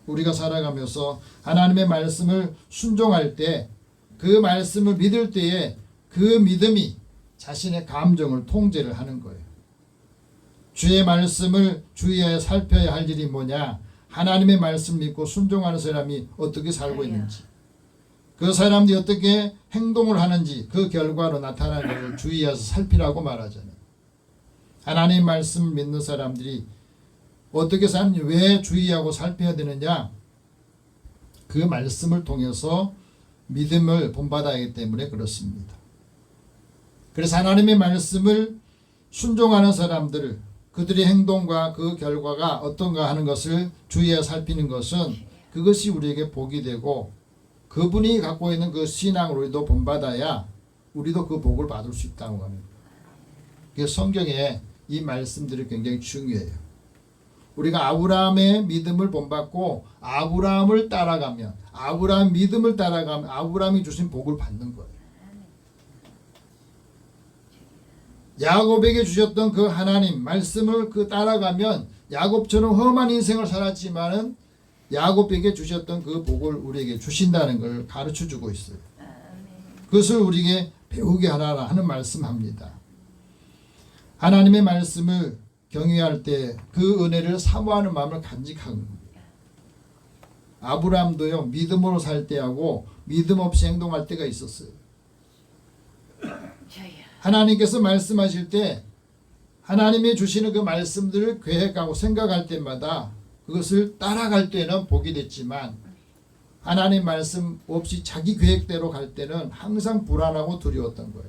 우리가 살아가면서 하나님의 말씀을 순종할 때 그 말씀을 믿을 때에 그 믿음이 자신의 감정을 통제를 하는 거예요. 주의 말씀을 주의하여 살펴야 할 일이 뭐냐? 하나님의 말씀 믿고 순종하는 사람이 어떻게 살고 있는지, 그 사람들이 어떻게 행동을 하는지 그 결과로 나타나는 것을 주의해서 살피라고 말하잖아요. 하나님의 말씀 믿는 사람들이 어떻게 사는지 왜 주의하고 살펴야 되느냐? 그 말씀을 통해서 믿음을 본받아야 하기 때문에 그렇습니다. 그래서 하나님의 말씀을 순종하는 사람들, 그들의 행동과 그 결과가 어떤가 하는 것을 주의해 살피는 것은 그것이 우리에게 복이 되고 그분이 갖고 있는 그 신앙을 우리도 본받아야 우리도 그 복을 받을 수 있다고 하는 거예요. 그래서 성경에 이 말씀들이 굉장히 중요해요. 우리가 아브라함의 믿음을 본받고 아브라함을 따라가면, 아브라함 믿음을 따라가면 아브라함이 주신 복을 받는 거예요. 야곱에게 주셨던 그 하나님 말씀을 그 따라가면 야곱처럼 험한 인생을 살았지만은 야곱에게 주셨던 그 복을 우리에게 주신다는 걸 가르쳐 주고 있어요. 그것을 우리에게 배우게 하라 하는 말씀합니다. 하나님의 말씀을 경외할 때 그 은혜를 사모하는 마음을 간직하는 겁니다. 아브라함도요 믿음으로 살 때하고 믿음 없이 행동할 때가 있었어요. 하나님께서 말씀하실 때 하나님이 주시는 그 말씀들을 계획하고 생각할 때마다 그것을 따라갈 때는 복이 됐지만 하나님 말씀 없이 자기 계획대로 갈 때는 항상 불안하고 두려웠던 거예요.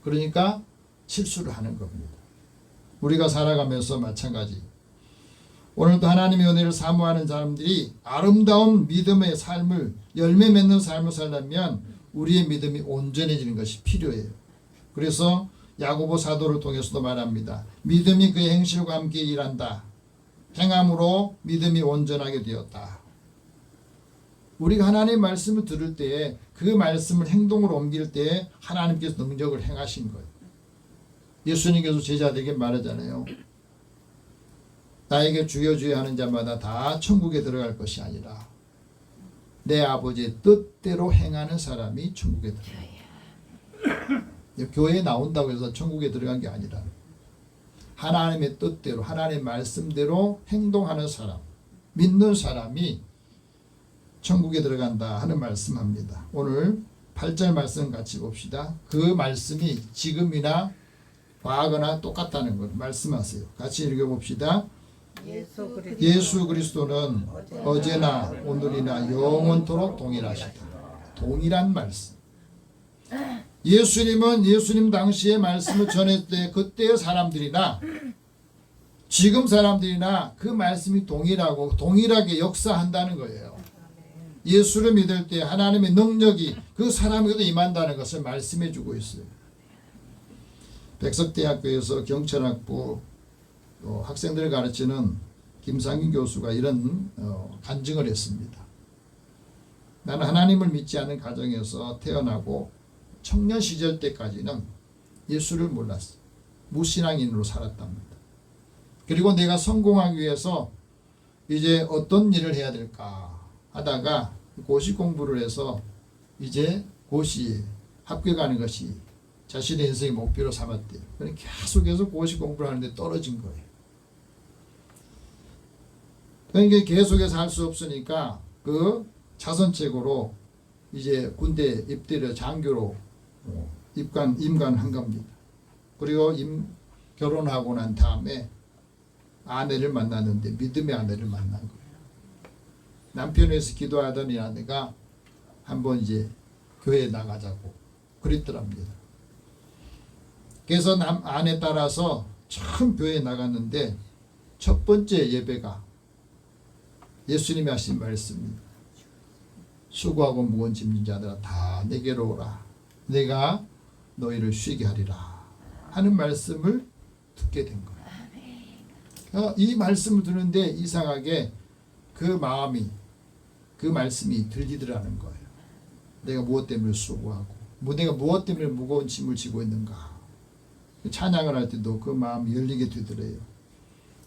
그러니까 실수를 하는 겁니다. 우리가 살아가면서 마찬가지. 오늘도 하나님의 은혜를 사모하는 사람들이 아름다운 믿음의 삶을 열매 맺는 삶을 살려면 우리의 믿음이 온전해지는 것이 필요해요. 그래서 야고보 사도를 통해서도 말합니다. 믿음이 그의 행실과 함께 일한다. 행함으로 믿음이 온전하게 되었다. 우리가 하나님의 말씀을 들을 때에 그 말씀을 행동으로 옮길 때에 하나님께서 능력을 행하신 거예요. 예수님께서 제자들에게 말하잖아요. 나에게 주여 주여 하는 자마다 다 천국에 들어갈 것이 아니라 내 아버지의 뜻대로 행하는 사람이 천국에 들어가요. 교회에 나온다고 해서 천국에 들어간 게 아니라 하나님의 뜻대로 하나님의 말씀대로 행동하는 사람, 믿는 사람이 천국에 들어간다 하는 말씀합니다. 오늘 8절 말씀 같이 봅시다. 그 말씀이 지금이나 과거나 똑같다는 걸 말씀하세요. 같이 읽어봅시다. 예수 그리스도는 어제나 오늘이나 영원토록 동일하시다. 동일한 말씀. 예수님은 예수님 당시의 말씀을 전했을 때 그때의 사람들이나 지금 사람들이나 그 말씀이 동일하고 동일하게 역사한다는 거예요. 예수를 믿을 때 하나님의 능력이 그 사람에게도 임한다는 것을 말씀해 주고 있어요. 백석대학교에서 경찰학부 학생들을 가르치는 김상균 교수가 이런 간증을 했습니다. 나는 하나님을 믿지 않는 가정에서 태어나고 청년 시절 때까지는 예수를 몰랐어. 무신앙인으로 살았답니다. 그리고 내가 성공하기 위해서 이제 어떤 일을 해야 될까 하다가 고시 공부를 해서 이제 고시 합격하는 것이 자신의 인생의 목표로 삼았대요. 그러니까 계속해서 고시 공부를 하는데 떨어진 거예요. 그러니까 계속해서 할 수 없으니까 그 자선책으로 이제 군대 입대를 장교로 임관한 겁니다. 그리고 결혼하고 난 다음에 아내를 만났는데 믿음의 아내를 만난 거예요. 남편을 위해서 기도하던 이 아내가 한번 이제 교회에 나가자고 그랬더랍니다. 그래서 아내 따라서 처음 교회에 나갔는데 첫 번째 예배가 예수님이 하신 말씀입니다. 수고하고 무거운 짐진 자들아 다 내게로 오라. 내가 너희를 쉬게 하리라 하는 말씀을 듣게 된 거예요. 이 말씀을 듣는데 이상하게 그 마음이 그 말씀이 들리더라는 거예요. 내가 무엇 때문에 수고하고 내가 무엇 때문에 무거운 짐을 지고 있는가. 찬양을 할 때도 그 마음이 열리게 되더래요.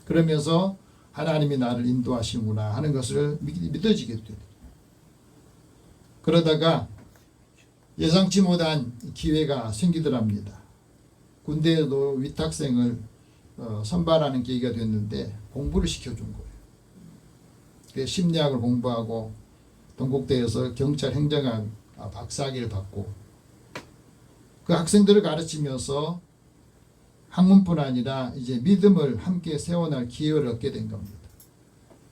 그러면서 하나님이 나를 인도하시는구나 하는 것을 믿어지게 되더래요. 그러다가 예상치 못한 기회가 생기더랍니다. 군대에도 위탁생을 선발하는 계기가 됐는데 공부를 시켜준 거예요. 심리학을 공부하고 동국대에서 경찰 행정학 박사학위를 받고 그 학생들을 가르치면서 학문뿐 아니라 이제 믿음을 함께 세워날 기회를 얻게 된 겁니다.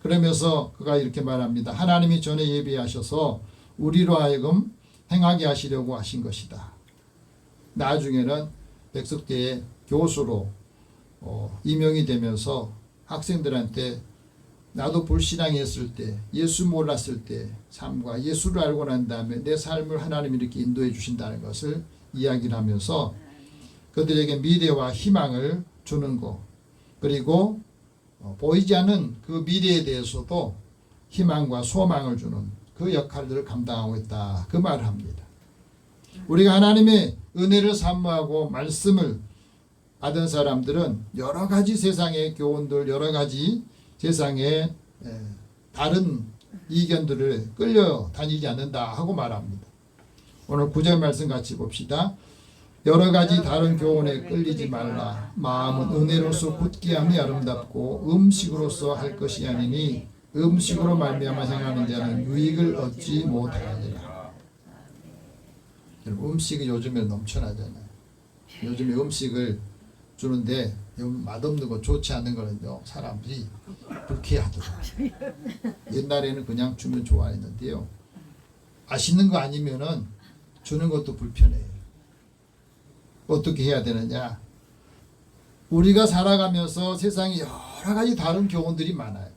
그러면서 그가 이렇게 말합니다. 하나님이 전에 예비하셔서 우리로 하여금 행하게 하시려고 하신 것이다. 나중에는 백석대의 교수로 임용이 되면서 학생들한테 나도 불신앙했을 때 예수 몰랐을 때 삶과 예수를 알고 난 다음에 내 삶을 하나님이 이렇게 인도해 주신다는 것을 이야기를 하면서 그들에게 미래와 희망을 주는 것 그리고 보이지 않는 그 미래에 대해서도 희망과 소망을 주는 그 역할들을 감당하고 있다. 그 말을 합니다. 우리가 하나님의 은혜를 사모하고 말씀을 받은 사람들은 여러 가지 세상의 교훈들 여러 가지 세상의 다른 이견들을 끌려다니지 않는다 하고 말합니다. 오늘 9절 말씀 같이 봅시다. 여러 가지 다른 교훈에 끌리지 말라. 마음은 은혜로서 굳게 함이 아름답고 음식으로서 할 것이 아니니 음식으로 말미암아 행하는 자는 유익을 얻지 못하느니라. 음식이 요즘에 넘쳐나잖아요. 요즘에 음식을 주는데 맛없는 거 좋지 않은 거는요 사람들이 불쾌하더라고요. 옛날에는 그냥 주면 좋아했는데요. 맛있는 거 아니면은 주는 것도 불편해요. 어떻게 해야 되느냐? 우리가 살아가면서 세상에 여러 가지 다른 교훈들이 많아요.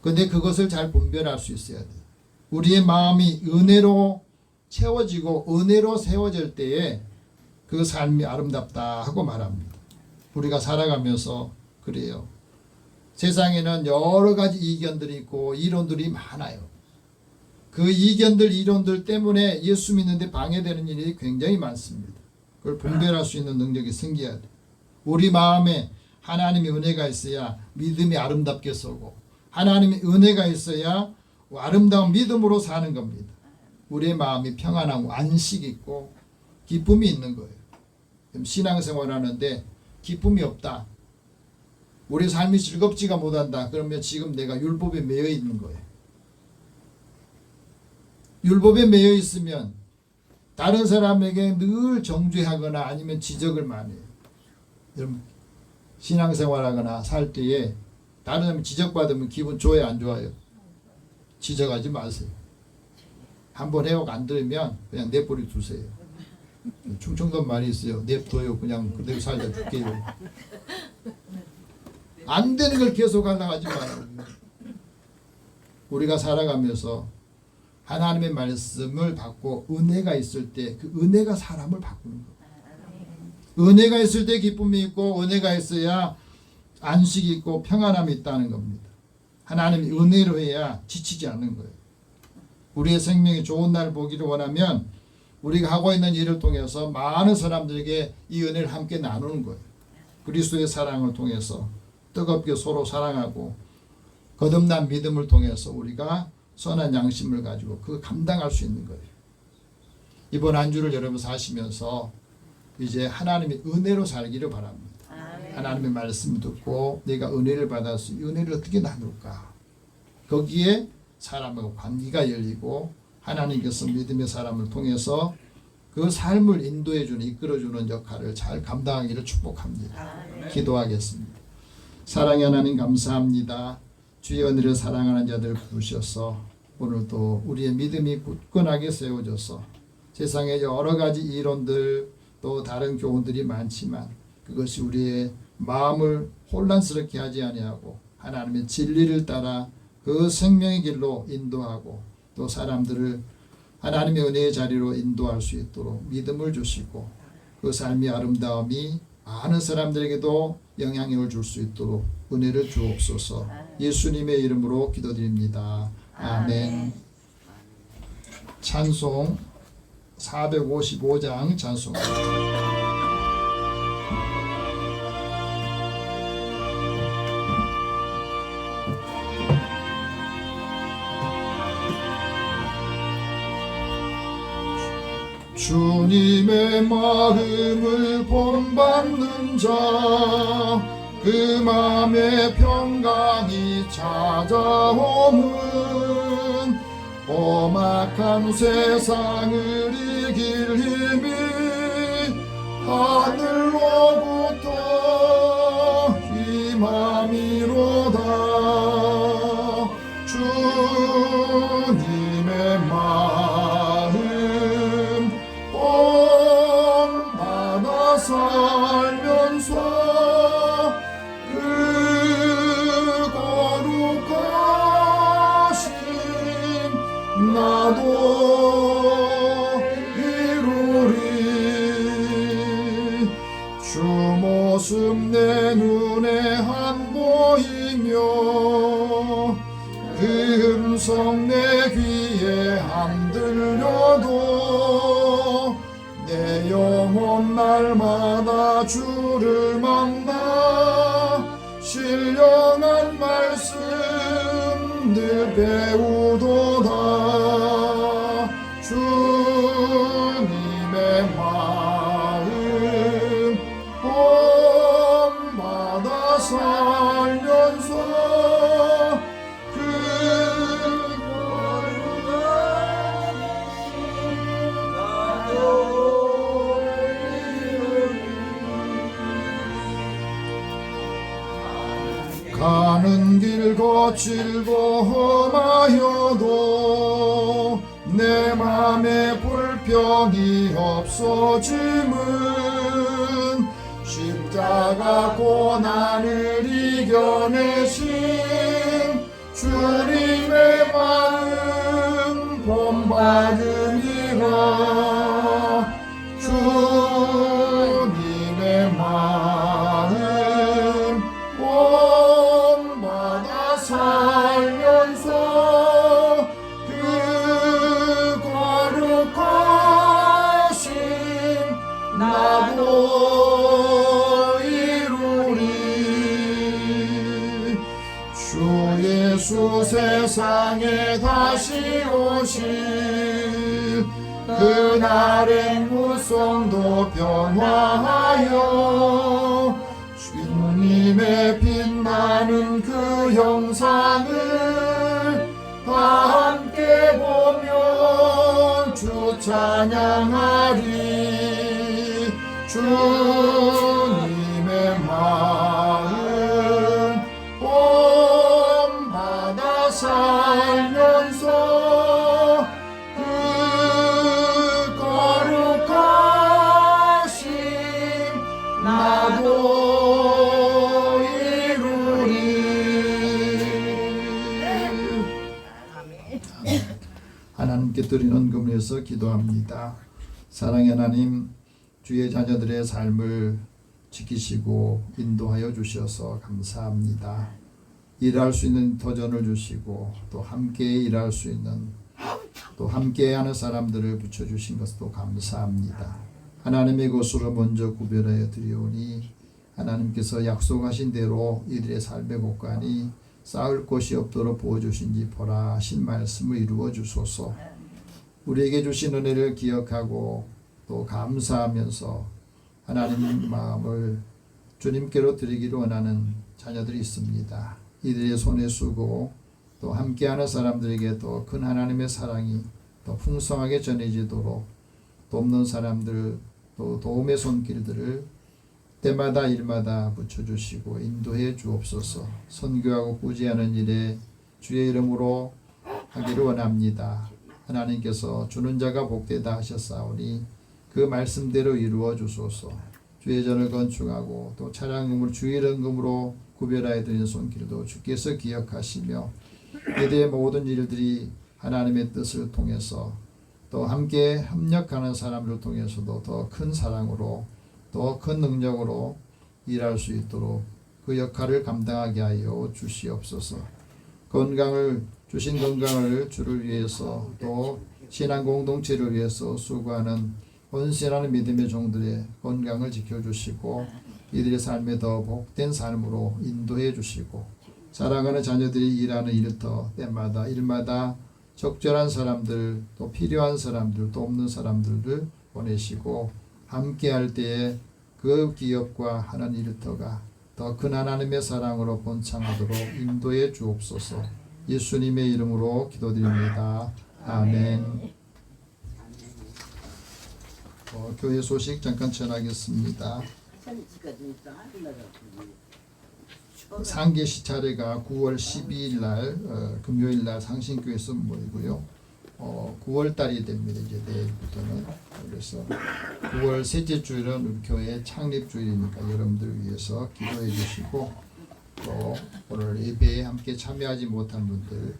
근데 그것을 잘 분별할 수 있어야 돼요. 우리의 마음이 은혜로 채워지고 은혜로 세워질 때에 그 삶이 아름답다 하고 말합니다. 우리가 살아가면서 그래요. 세상에는 여러 가지 이견들이 있고 이론들이 많아요. 그 이견들 이론들 때문에 예수 믿는데 방해되는 일이 굉장히 많습니다. 그걸 분별할 수 있는 능력이 생겨야 돼. 우리 마음에 하나님의 은혜가 있어야 믿음이 아름답게 서고 하나님의 은혜가 있어야 아름다운 믿음으로 사는 겁니다. 우리의 마음이 평안하고 안식 있고 기쁨이 있는 거예요. 신앙생활하는데 기쁨이 없다. 우리 삶이 즐겁지가 못한다. 그러면 지금 내가 율법에 매여 있는 거예요. 율법에 매여 있으면 다른 사람에게 늘 정죄하거나 아니면 지적을 많이 해요. 여러분 신앙생활하거나 살 때에 다른 사람이 지적받으면 기분 좋아요 안 좋아요? 지적하지 마세요. 한번 해오고 안 들으면 그냥 내버려 두세요. 충청도 말이 있어요. 냅둬요. 그냥 그대로 살다 줄게요. 안 되는 걸 계속 하려고 하지 마요. 우리가 살아가면서 하나님의 말씀을 받고 은혜가 있을 때 그 은혜가 사람을 바꾸는 거예요. 은혜가 있을 때 기쁨이 있고 은혜가 있어야 안식이 있고 평안함이 있다는 겁니다. 하나님이 은혜로 해야 지치지 않는 거예요. 우리의 생명이 좋은 날 보기를 원하면 우리가 하고 있는 일을 통해서 많은 사람들에게 이 은혜를 함께 나누는 거예요. 그리스도의 사랑을 통해서 뜨겁게 서로 사랑하고 거듭난 믿음을 통해서 우리가 선한 양심을 가지고 그 감당할 수 있는 거예요. 이번 한 주를 여러분 사시면서 이제 하나님의 은혜로 살기를 바랍니다. 하나님의 말씀 듣고 내가 은혜를 받아서 이 은혜를 어떻게 나눌까? 거기에 사람하고 관계가 열리고 하나님께서 믿음의 사람을 통해서 그 삶을 인도해주는 이끌어주는 역할을 잘 감당하기를 축복합니다. 기도하겠습니다. 사랑의 하나님 감사합니다. 주의 은혜를 사랑하는 자들을 부르셔서 오늘도 우리의 믿음이 굳건하게 세워져서 세상에 여러 가지 이론들 또 다른 교훈들이 많지만 그것이 우리의 마음을 혼란스럽게 하지 아니하고 하나님의 진리를 따라 그 생명의 길로 인도하고 또 사람들을 하나님의 은혜의 자리로 인도할 수 있도록 믿음을 주시고 그 삶의 아름다움이 많은 사람들에게도 영향력을 줄 수 있도록 은혜를 주옵소서. 예수님의 이름으로 기도드립니다. 아멘. 찬송 455장 찬송. 주님의 마음을 본받는 자, 그 맘에 평강이 찾아오면 험악한 세상을 이길 힘이 하늘로부터 임함이로다. 주님의 마음 본받아 살면서 그 거룩하심 나도 이루리. 주 모습 내 눈에 안 보이며 그 음성 내 귀에 안 들려도 내 영혼 날마다 주를 만나 신령한 말씀 늘 배우도다. 주님의 마음 본받아 살면서 그 가는 길 거칠고 험하여도 내 맘에 불평이 없어짐은 십자가 고난을 이겨내신 주님의 마음 본받으리라. 주님의 마음 본받아 살면서 그 거룩하심 나도 이루리. 주 예수 세상에 다시 오실 그날엔 무성도 변화하여 주님의 빛나는 그 형상을 다 함께 보며 주 찬양하리. 주님의 마음 본받아 살면서 그 거룩하심 나도 이루리. 하나님께 드리는 금에서 기도합니다. 사랑의 하나님, 주의 자녀들의 삶을 지키시고 인도하여 주셔서 감사합니다. 일할 수 있는 도전을 주시고 또 함께 일할 수 있는 또 함께하는 사람들을 붙여주신 것도 감사합니다. 하나님의 것으로 먼저 구별하여 드리오니 하나님께서 약속하신 대로 이들의 삶의 곳간이 쌓을 곳이 없도록 부어주신지 보라 하신 말씀을 이루어 주소서. 우리에게 주신 은혜를 기억하고 또 감사하면서 하나님 마음을 주님께로 드리기를 원하는 자녀들이 있습니다. 이들의 손에 쓰고 또 함께하는 사람들에게 더 큰 하나님의 사랑이 더 풍성하게 전해지도록 돕는 사람들 또 도움의 손길들을 때마다 일마다 붙여주시고 인도해 주옵소서. 선교하고 구제하는 일에 주의 이름으로 하기를 원합니다. 하나님께서 주는 자가 복되다 하셨사오니 그 말씀대로 이루어 주소서. 주의 전을 건축하고 또 차량금을 주의 연금으로 구별하여 드리는 손길도 주께서 기억하시며 이들의 모든 일들이 하나님의 뜻을 통해서 또 함께 협력하는 사람을 통해서도 더 큰 사랑으로 더 큰 능력으로 일할 수 있도록 그 역할을 감당하게 하여 주시옵소서. 주신 건강을 주를 위해서 또 신앙 공동체를 위해서 수고하는 헌신하는 믿음의 종들의 건강을 지켜주시고 이들의 삶에 더 복된 삶으로 인도해 주시고 사랑하는 자녀들이 일하는 일터 때마다 일마다 적절한 사람들 또 필요한 사람들 또 없는 사람들을 보내시고 함께할 때에 그 기업과 하는 일터가 더 큰 하나님의 사랑으로 번창하도록 인도해 주옵소서. 예수님의 이름으로 기도드립니다. 아멘. 교회 소식 잠깐 전하겠습니다. 상계시 차례가 9월 12일 날 금요일 날 상신교에서 모이고요. 9월 달이 됩니다. 이제 내일부터는. 그래서 9월 셋째 주일은 우리 교회 창립 주일이니까 여러분들 위해서 기도해 주시고 또 오늘 예배에 함께 참여하지 못한 분들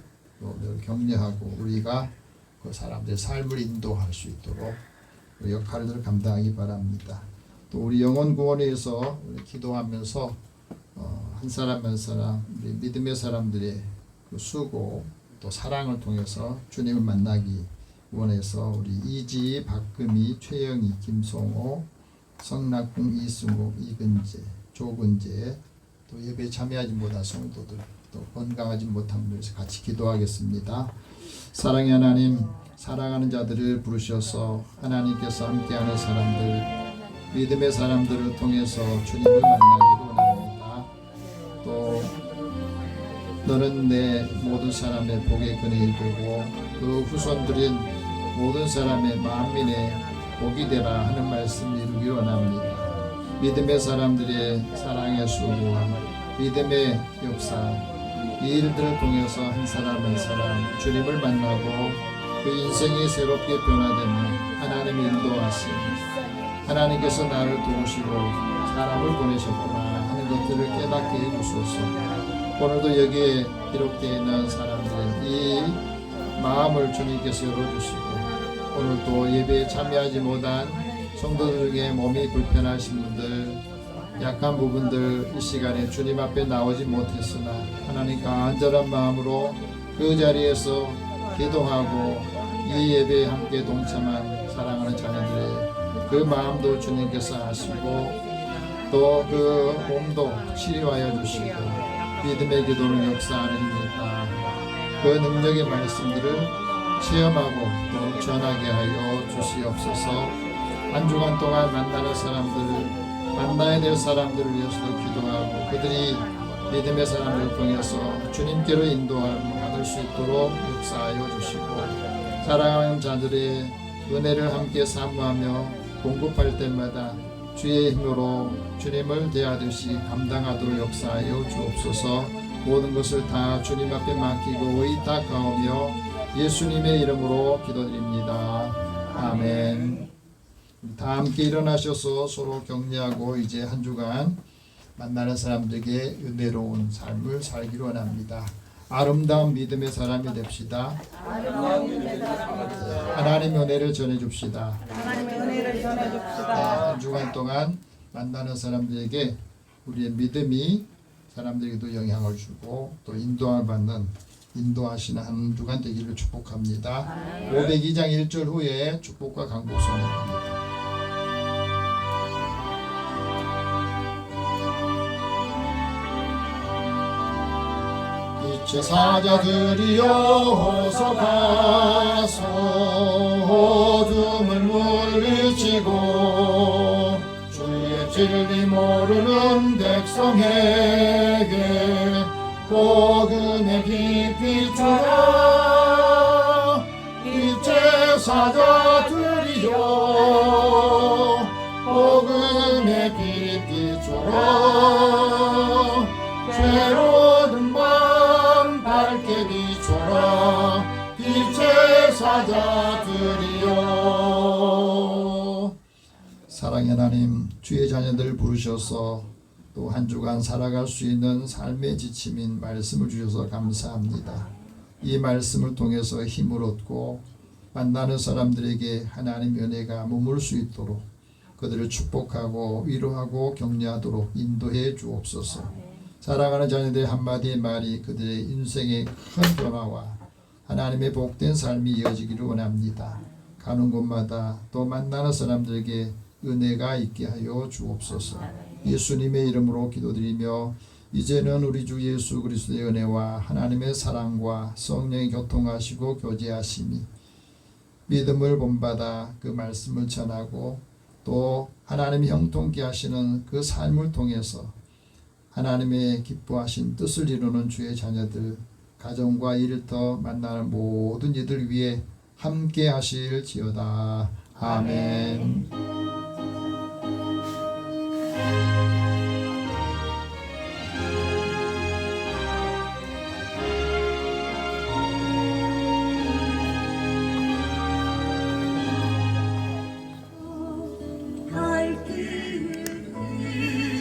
늘 격려하고 우리가 그 사람들의 삶을 인도할 수 있도록 그 역할을 감당하기 바랍니다. 또 우리 영혼 구원에 위해서 기도하면서 한 사람 한 사람 우리 믿음의 사람들의 그 수고 또 사랑을 통해서 주님을 만나기 원해서 우리 이지, 박금희, 최영희, 김송호, 성낙궁, 이승욱, 이근재, 조근재 또 예배에 참여하지 못한 성도들 또 건강하지 못한 분들에서 같이 기도하겠습니다. 사랑의 하나님, 사랑하는 자들을 부르셔서 하나님께서 함께하는 사람들, 믿음의 사람들을 통해서 주님을 만나기를 원합니다. 또 너는 내 모든 사람의 복의 근원이 되고 그 후손들인 모든 사람의 만민의 복이 되라 하는 말씀을 이루기 원합니다. 믿음의 사람들의 사랑의 수고와 믿음의 역사 이 일들을 통해서 한 사람 한 사람 주님을 만나고 그 인생이 새롭게 변화되는 하나님의 인도하심 하나님께서 나를 도우시고 사람을 보내셨구나 하는 것들을 깨닫게 해주소서. 오늘도 여기에 기록되어 있는 사람들의 이 마음을 주님께서 열어주시고 오늘도 예배에 참여하지 못한 성도들 중에 몸이 불편하신 분들 약한 부분들 이 시간에 주님 앞에 나오지 못했으나 하나님 간절한 마음으로 그 자리에서 기도하고 이 예배에 함께 동참한 사랑하는 자녀들의 그 마음도 주님께서 아시고 또 그 몸도 치료하여 주시고 믿음의 기도는 역사하는 힘이 있다. 그 능력의 말씀들을 체험하고 또 전하게 하여 주시옵소서. 한 주간 동안 만나는 사람들을 만나야 될 사람들을 위해서도 기도하고 그들이 믿음의 사람들을 통해서 주님께로 인도함을 받을 수 있도록 역사하여 주시고 사랑하는 자들의 은혜를 함께 사모하며 공급할 때마다 주의 힘으로 주님을 대하듯이 감당하도록 역사하여 주옵소서. 모든 것을 다 주님 앞에 맡기고 의탁하오며 예수님의 이름으로 기도드립니다. 아멘. 다 함께 일어나셔서 서로 격려하고 이제 한 주간 만나는 사람들에게 은혜로운 삶을 살기로 원합니다. 아름다운 믿음의 사람이 됩시다. 하나님의 은혜를 전해줍시다. 한 주간 동안 만나는 사람들에게 우리의 믿음이 사람들에게도 영향을 주고 또 인도함을 받는 인도하시는 한 주간 되기를 축복합니다. 502장 1절 후에 축복과 강복 선언합니다. 제사자들이여 어서 가서 어둠을 물리치고 주의 진리 모르는 백성에게 복음의 빛 비추라. 이 제사자들이여 복음의 빛 비추라. 새로운 밝게 비춰라. 빛의 사자들이여. 사랑의 하나님, 주의 자녀들을 부르셔서 또 한 주간 살아갈 수 있는 삶의 지침인 말씀을 주셔서 감사합니다. 이 말씀을 통해서 힘을 얻고 만나는 사람들에게 하나님의 은혜가 머물 수 있도록 그들을 축복하고 위로하고 격려하도록 인도해 주옵소서. 자라가는 자녀들의 한마디의 말이 그들의 인생의 큰 변화와 하나님의 복된 삶이 이어지기를 원합니다. 가는 곳마다 또 만나는 사람들에게 은혜가 있게 하여 주옵소서. 예수님의 이름으로 기도드리며 이제는 우리 주 예수 그리스도의 은혜와 하나님의 사랑과 성령의 교통하시고 교제하심이 믿음을 본받아 그 말씀을 전하고 또 하나님이 형통케 하시는 그 삶을 통해서 하나님의 기뻐하신 뜻을 이루는 주의 자녀들, 가정과 일터 만나는 모든 이들 위해 함께 하실지어다. 아멘.